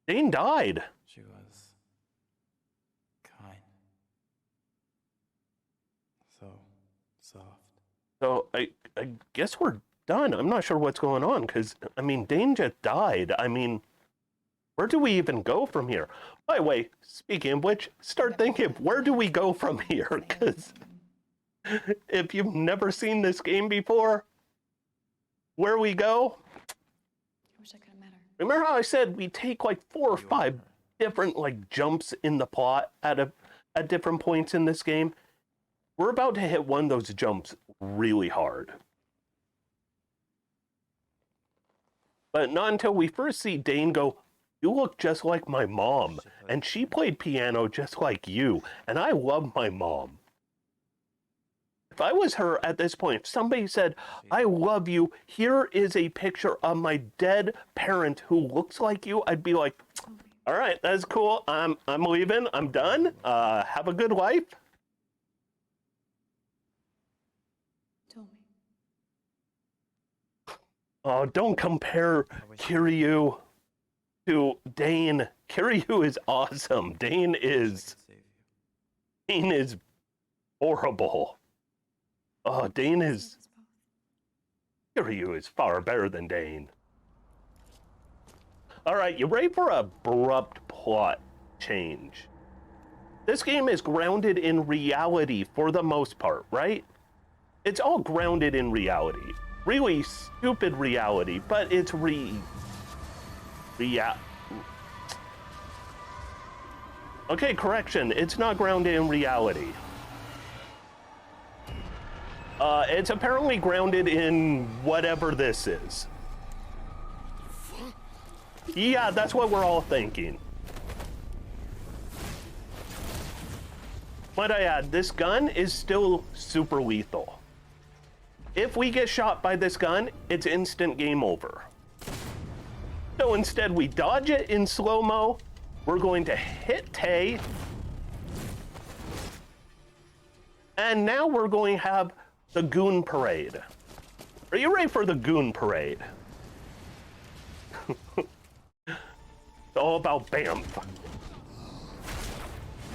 Dane died. She was kind. So soft. So I guess we're done. I'm not sure what's going on, because, I mean, Dane just died. I mean, where do we even go from here? By the way, speaking of which, start thinking, where do we go from here? Because if you've never seen this game before, where we go? I wish I could have met her. Remember how I said we take like 4 or 5 different like jumps in the plot at different points in this game? We're about to hit one of those jumps really hard. But not until we first see Dane go, "You look just like my mom, and she played piano just like you, and I love my mom." If I was her at this point, if somebody said, "I love you, here is a picture of my dead parent who looks like you," I'd be like, "All right, that's cool. I'm leaving. I'm done. Have a good life." Told me. Oh, don't compare Kiryu to Dane. Kiryu is awesome. Dane is horrible. Oh, Kiryu is far better than Dane. All right, you ready for an abrupt plot change? This game is grounded in reality for the most part, right? It's all grounded in reality. Really stupid reality, but it's Okay, correction. It's not grounded in reality. It's apparently grounded in whatever this is. Yeah, that's what we're all thinking. Might I add, this gun is still super lethal. If we get shot by this gun, it's instant game over. So instead we dodge it in slow-mo. We're going to hit Tay. And now we're going to have the Goon Parade. Are you ready for the Goon Parade? It's all about BAMF.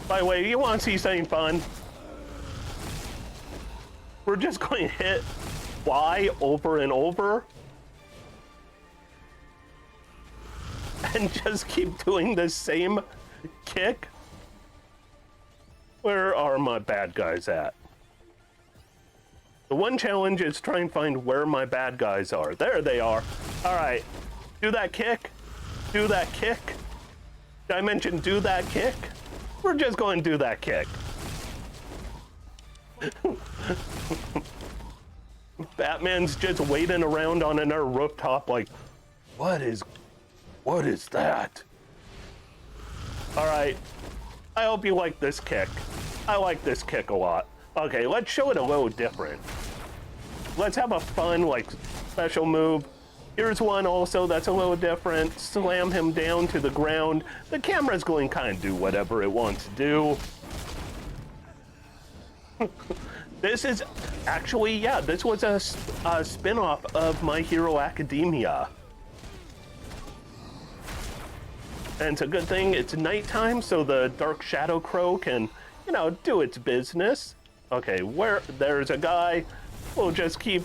By the way, you want to see something fun? We're just going to hit Y over and over. And just keep doing the same kick. Where are my bad guys at? The one challenge is try and find where my bad guys are. There they are. All right. Do that kick. Do that kick. Did I mention do that kick? We're just going to do that kick. Batman's just waiting around on another rooftop like, what is that? All right. I hope you like this kick. I like this kick a lot. Okay, let's show it a little different. Let's have a fun, like, special move. Here's one also that's a little different. Slam him down to the ground. The camera's going to kind of do whatever it wants to do. This is actually, yeah, this was a spin-off of My Hero Academia. And it's a good thing it's nighttime, so the Dark Shadow Crow can, you know, do its business. Okay, there's a guy. We'll just keep,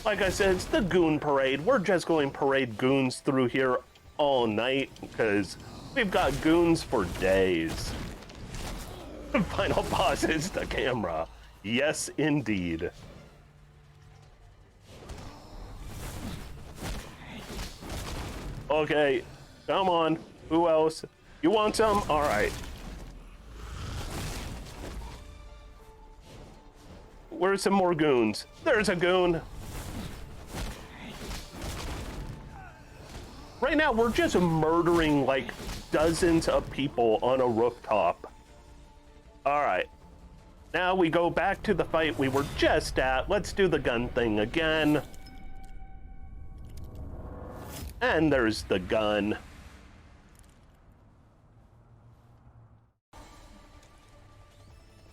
like I said, it's the goon parade. We're just going parade goons through here all night because we've got goons for days. Final boss is the camera. Yes, indeed. Okay, come on. Who else? You want some? All right. Where's some more goons? There's a goon. Right now, we're just murdering like dozens of people on a rooftop. All right. Now we go back to the fight we were just at. Let's do the gun thing again. And there's the gun.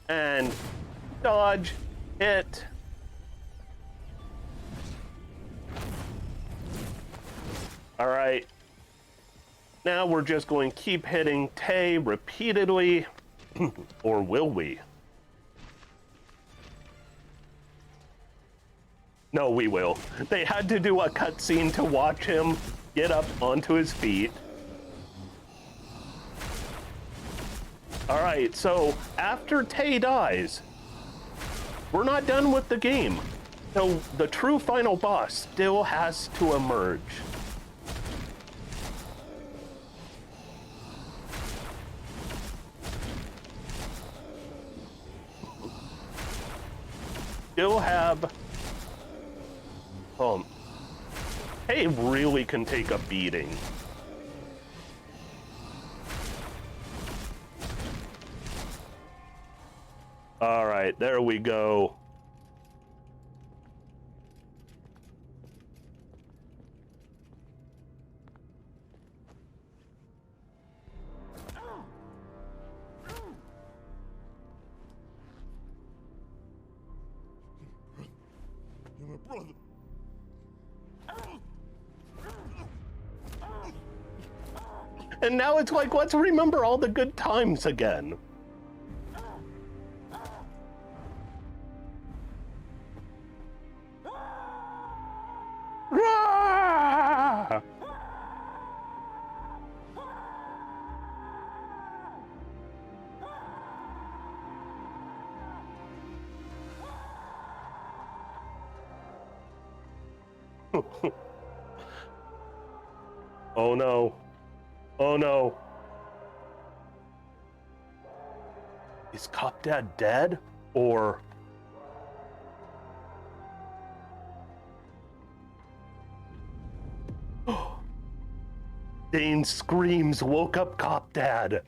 And dodge, hit. All right. Now we're just going to keep hitting Tay repeatedly. Or will we? No, we will. They had to do a cutscene to watch him get up onto his feet. All right, so after Tay dies, we're not done with the game. So the true final boss still has to emerge. Still have... Tay really can take a beating. All right, there we go. You're my brother. And now it's like, let's remember all the good times again. Rah! Oh no. Oh no. Is Cop Dad dead? Or... Dane's screams woke up Cop Dad.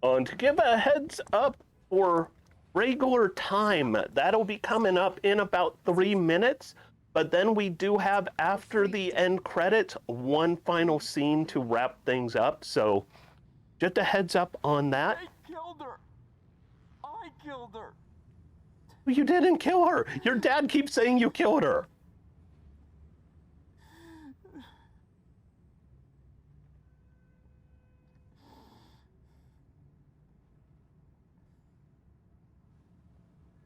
And to give a heads up for regular time, that'll be coming up in about 3 minutes. But then we do have, after the end credits, one final scene to wrap things up. So just a heads up on that. I killed her. I killed her. You didn't kill her. Your dad keeps saying you killed her.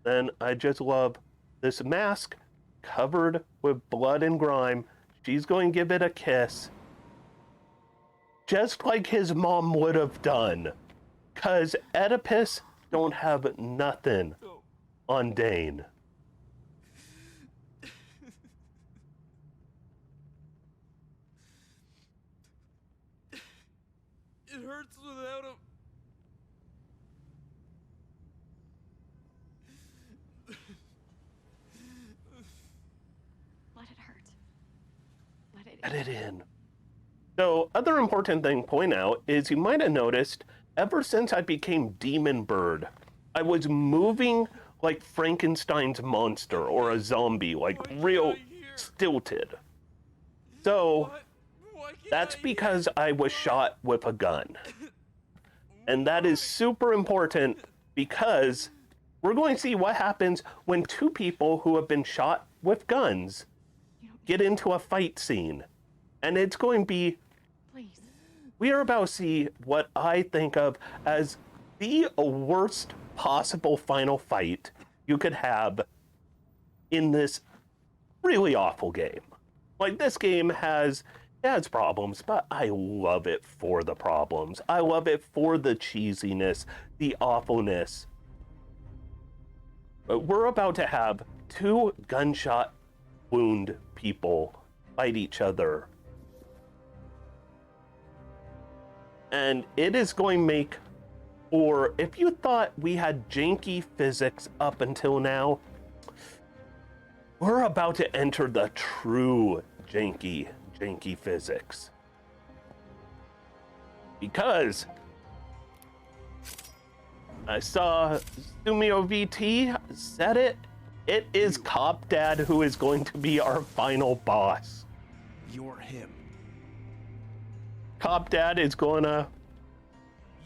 And I just love this mask covered with blood and grime. She's going to give it a kiss. Just like his mom would have done. Because Oedipus don't have nothing on Dane. It hurts without him. Let it hurt. Let it Let it in. So, other important thing to point out is you might have noticed, ever since I became Demon Bird, I was moving like Frankenstein's monster or a zombie, like real stilted. So, that's because I was shot with a gun. And that is super important because we're going to see what happens when two people who have been shot with guns get into a fight scene. And it's going to be, we are about to see what I think of as the worst possible final fight you could have in this really awful game. Like, this game has problems, but I love it for the problems. I love it for the cheesiness, the awfulness. But we're about to have two gunshot wound people fight each other. And it is going to make, or if you thought we had janky physics up until now, we're about to enter the true janky physics. Because I saw Sumio VT said it is Cop Dad who is going to be our final boss. You're him. Cop Dad is gonna...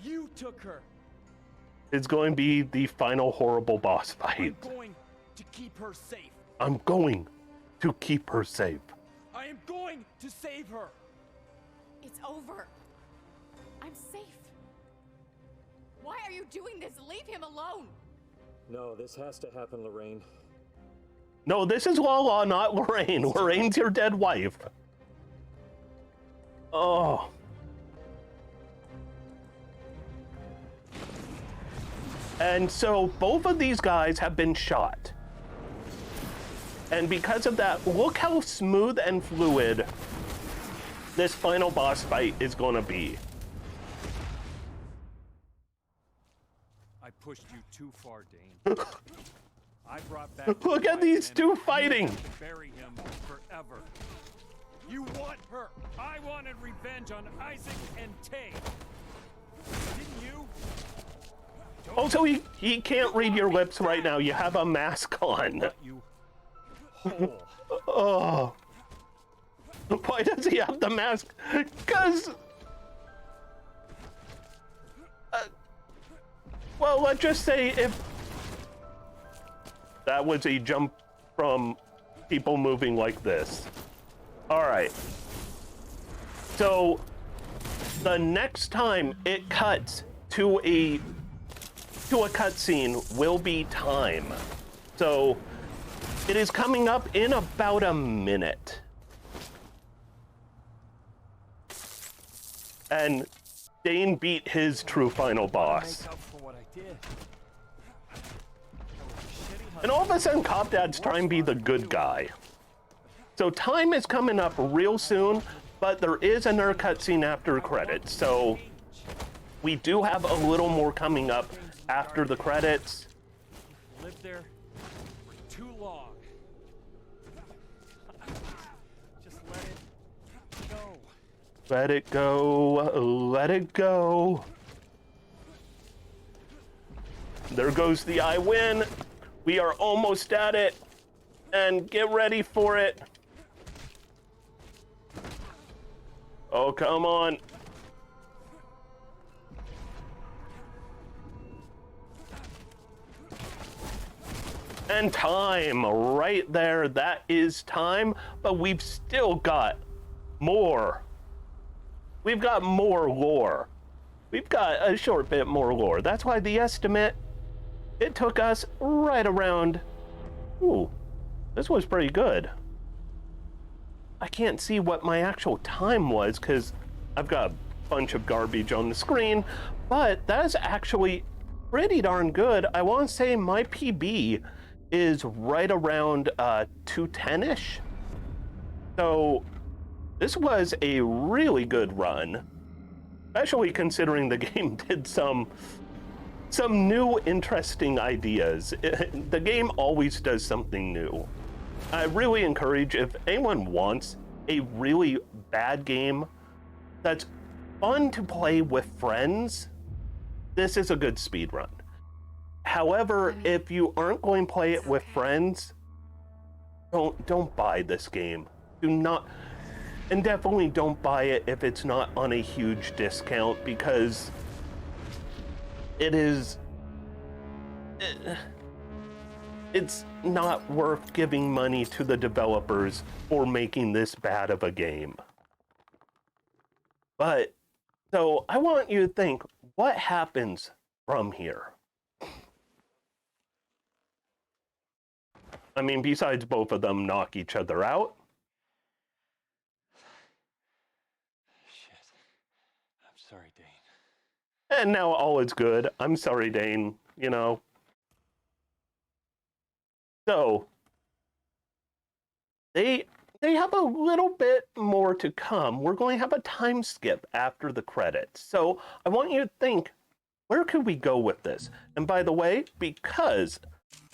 You took her. It's going to be the final horrible boss fight. I'm going to keep her safe. I'm going to keep her safe. I am going to save her. It's over. I'm safe. Why are you doing this? Leave him alone. No, this has to happen, Lorraine. No, this is Lala, not Lorraine. Lorraine's your dead wife. Oh. And so both of these guys have been shot. And because of that, look how smooth and fluid this final boss fight is going to be. I pushed you too far, Dane. I brought back. Look at these two fighting. Bury him forever. You want her. I wanted revenge on Isaac and Tay. Didn't you? Also, he can't read your lips right now. You have a mask on. Oh. Why does he have the mask? Because... well, let's just say if... that was a jump from people moving like this. Alright. So, the next time it cuts to a cutscene will be time. So, it is coming up in about a minute. And Dane beat his true final boss. And all of a sudden, Cop Dad's trying to be the good guy. So time is coming up real soon, but there is another cutscene after credits. So we do have a little more coming up after the credits. Lived there for too long. Just let it go. Let it go. Let it go. There goes the I win. We are almost at it. And get ready for it. Oh, come on. And time, right there, that is time, but we've still got more. We've got more lore. We've got a short bit more lore. That's why the estimate, it took us right around, ooh, this was pretty good. I can't see what my actual time was because I've got a bunch of garbage on the screen, but that's actually pretty darn good. I want to say my PB is right around 210-ish. So this was a really good run, especially considering the game did some new interesting ideas. The game always does something new. I really encourage, if anyone wants a really bad game that's fun to play with friends, this is a good speed run. However, if you aren't going to play it with friends, don't buy this game. Do not, and definitely don't buy it if it's not on a huge discount, because it's not worth giving money to the developers for making this bad of a game. But, so I want you to think, what happens from here? I mean, besides both of them knock each other out. Shit. I'm sorry, Dane. And now all is good. I'm sorry, Dane, you know. So, they have a little bit more to come. We're going to have a time skip after the credits. So, I want you to think, where could we go with this? And by the way, because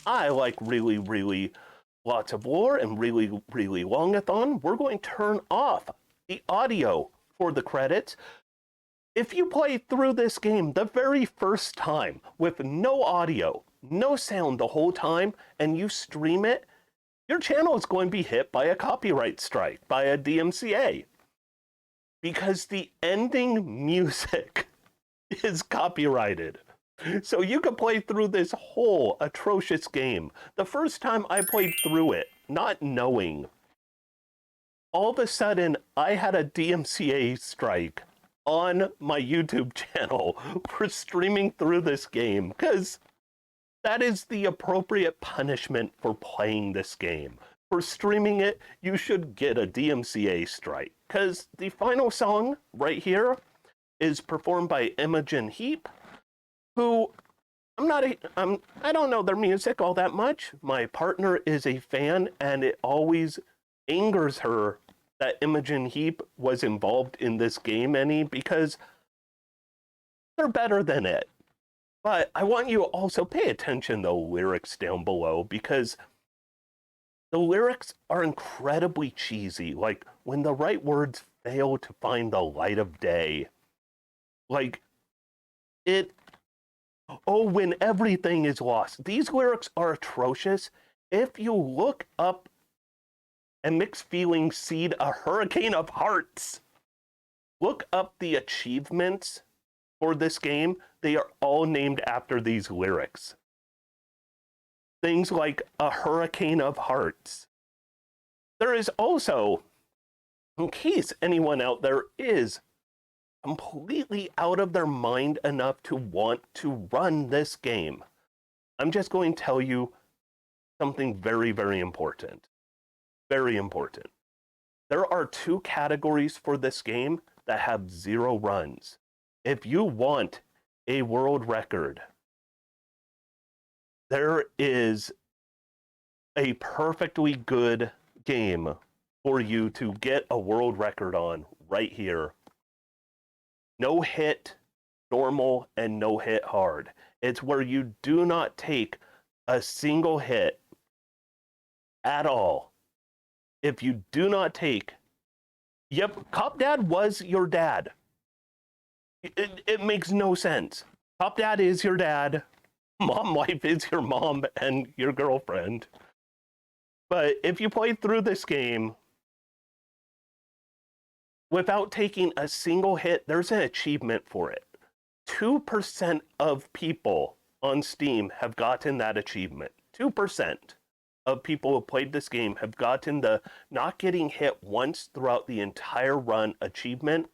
I like really lots of lore and really longathon, we're going to turn off the audio for the credits. If you play through this game the very first time with no audio, no sound the whole time, and you stream it, your channel is going to be hit by a copyright strike, by a DMCA. Because the ending music is copyrighted. So you can play through this whole atrocious game. The first time I played through it, not knowing, all of a sudden I had a DMCA strike on my YouTube channel for streaming through this game, because that is the appropriate punishment for playing this game. For streaming it, you should get a DMCA strike, because the final song right here is performed by Imogen Heap, who I don't know their music all that much. My partner is a fan, and it always angers her that Imogen Heap was involved in this game because they're better than it. But I want you to also pay attention to the lyrics down below, because the lyrics are incredibly cheesy. Like, when the right words fail to find the light of day. Like, when everything is lost. These lyrics are atrocious. If you look up and mixed feelings seed a hurricane of hearts, look up the achievements for this game. They are all named after these lyrics. Things like a hurricane of hearts. There is also, in case anyone out there is completely out of their mind enough to want to run this game, I'm just going to tell you something very important. Very important. There are 2 categories for this game that have 0 runs. If you want a world record, there is a perfectly good game for you to get a world record on right here. No hit normal and no hit hard. It's where you do not take a single hit at all. If you do not take, Cop Dad was your dad. It makes no sense. Cop Dad is your dad. Mom Wife is your mom and your girlfriend. But if you play through this game without taking a single hit, there's an achievement for it. 2% of people on Steam have gotten that achievement. 2% of people who played this game have gotten the not getting hit once throughout the entire run achievement.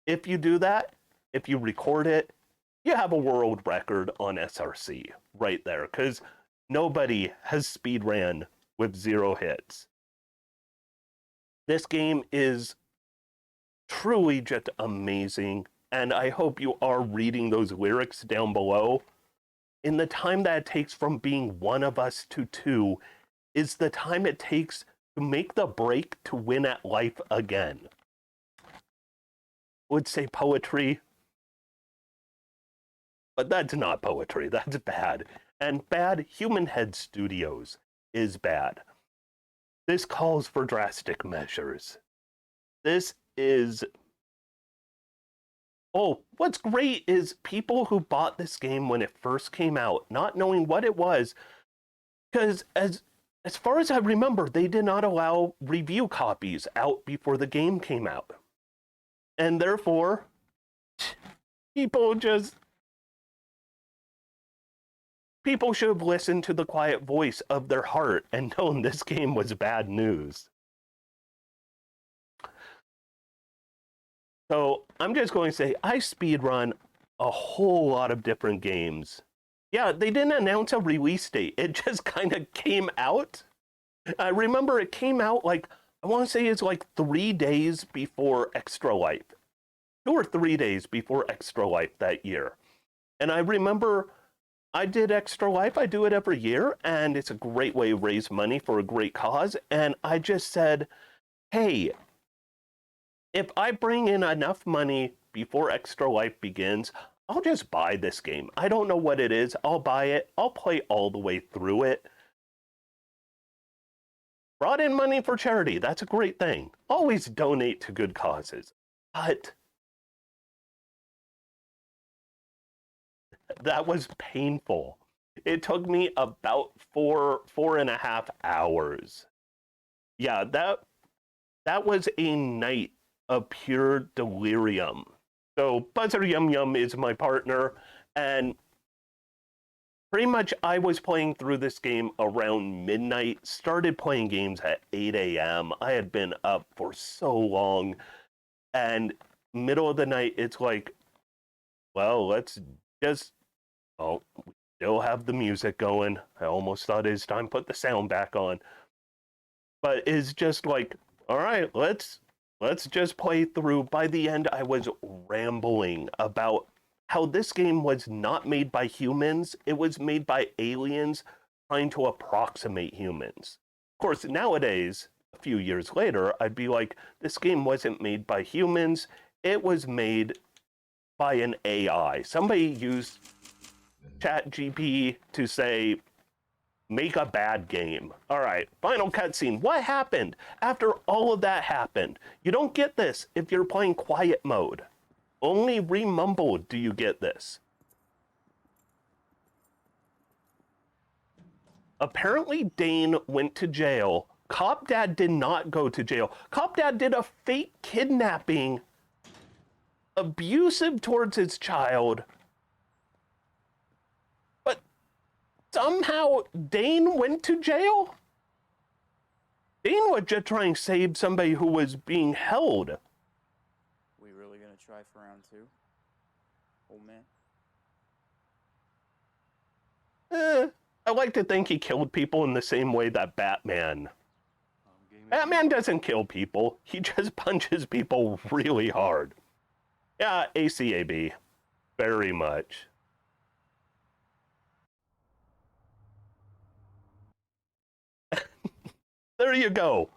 If you do that, if you record it, you have a world record on SRC right there, because nobody has speedran with 0 hits. This game is truly just amazing, and I hope you are reading those lyrics down below, in the time that it takes from being one of us to two is the time it takes to make the break to win at life again. Would say poetry, but that's not poetry. That's bad. And bad Human Head Studios is bad. This calls for drastic measures. This is... Oh, what's great is people who bought this game when it first came out, not knowing what it was, because as far as I remember, they did not allow review copies out before the game came out. And therefore, people should have listened to the quiet voice of their heart and known this game was bad news. So I'm just going to say I speedrun a whole lot of different games. Yeah, they didn't announce a release date. It just kind of came out. I remember it came out like, I want to say it's like 3 days before Extra Life. 2 or 3 days before Extra Life that year. And I remember I did Extra Life. I do it every year, and it's a great way to raise money for a great cause. And I just said, hey, if I bring in enough money before Extra Life begins, I'll just buy this game. I don't know what it is. I'll buy it. I'll play all the way through it. Brought in money for charity. That's a great thing. Always donate to good causes. But that was painful. It took me about 4.5 hours. Yeah, that was a night of pure delirium. So Buzzer Yum Yum is my partner, and pretty much I was playing through this game around midnight, started playing games at 8 a.m. I had been up for so long, and middle of the night, it's like, well, let's just, oh, we still have the music going. I almost thought it's time to put the sound back on. But it's just like, all right, let's just play through. By the end, I was rambling about how this game was not made by humans. It was made by aliens trying to approximate humans. Of course, nowadays, a few years later, I'd be like, this game wasn't made by humans. It was made by an AI. Somebody used ChatGPT to say, make a bad game. All right, final cutscene. What happened after all of that happened? You don't get this if you're playing quiet mode. Only Re-mumbled do you get this. Apparently, Dane went to jail. Cop Dad did not go to jail. Cop Dad did a fake kidnapping, abusive towards his child. But somehow Dane went to jail? Dane was just trying to save somebody who was being held. We really gonna try for round 2? Old man? I like to think he killed people in the same way that Batman. Batman doesn't kill people. He just punches people really hard. Yeah, ACAB. Very much. There you go.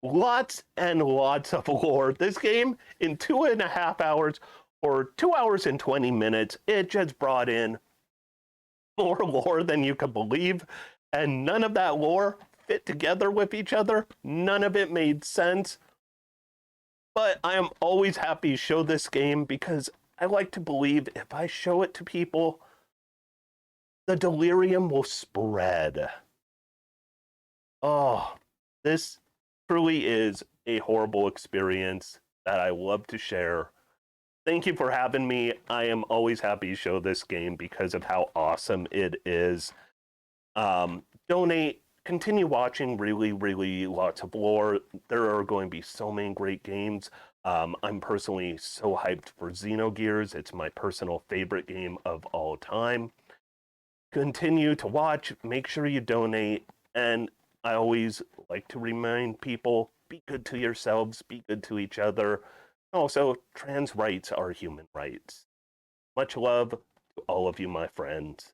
Lots and lots of lore. This game, in 2.5 hours, or 2 hours and 20 minutes, it just brought in more lore than you could believe, and none of that lore fit together with each other. None of it made sense. But I am always happy to show this game because I like to believe if I show it to people, the delirium will spread. Oh, this truly is a horrible experience that I love to share. Thank you for having me. I am always happy to show this game because of how awesome it is. Donate, continue watching, really lots of lore. There are going to be so many great games. I'm personally so hyped for Xenogears. It's my personal favorite game of all time. Continue to watch, make sure you donate, and I always like to remind people, be good to yourselves, be good to each other. Also, trans rights are human rights. Much love to all of you, my friends.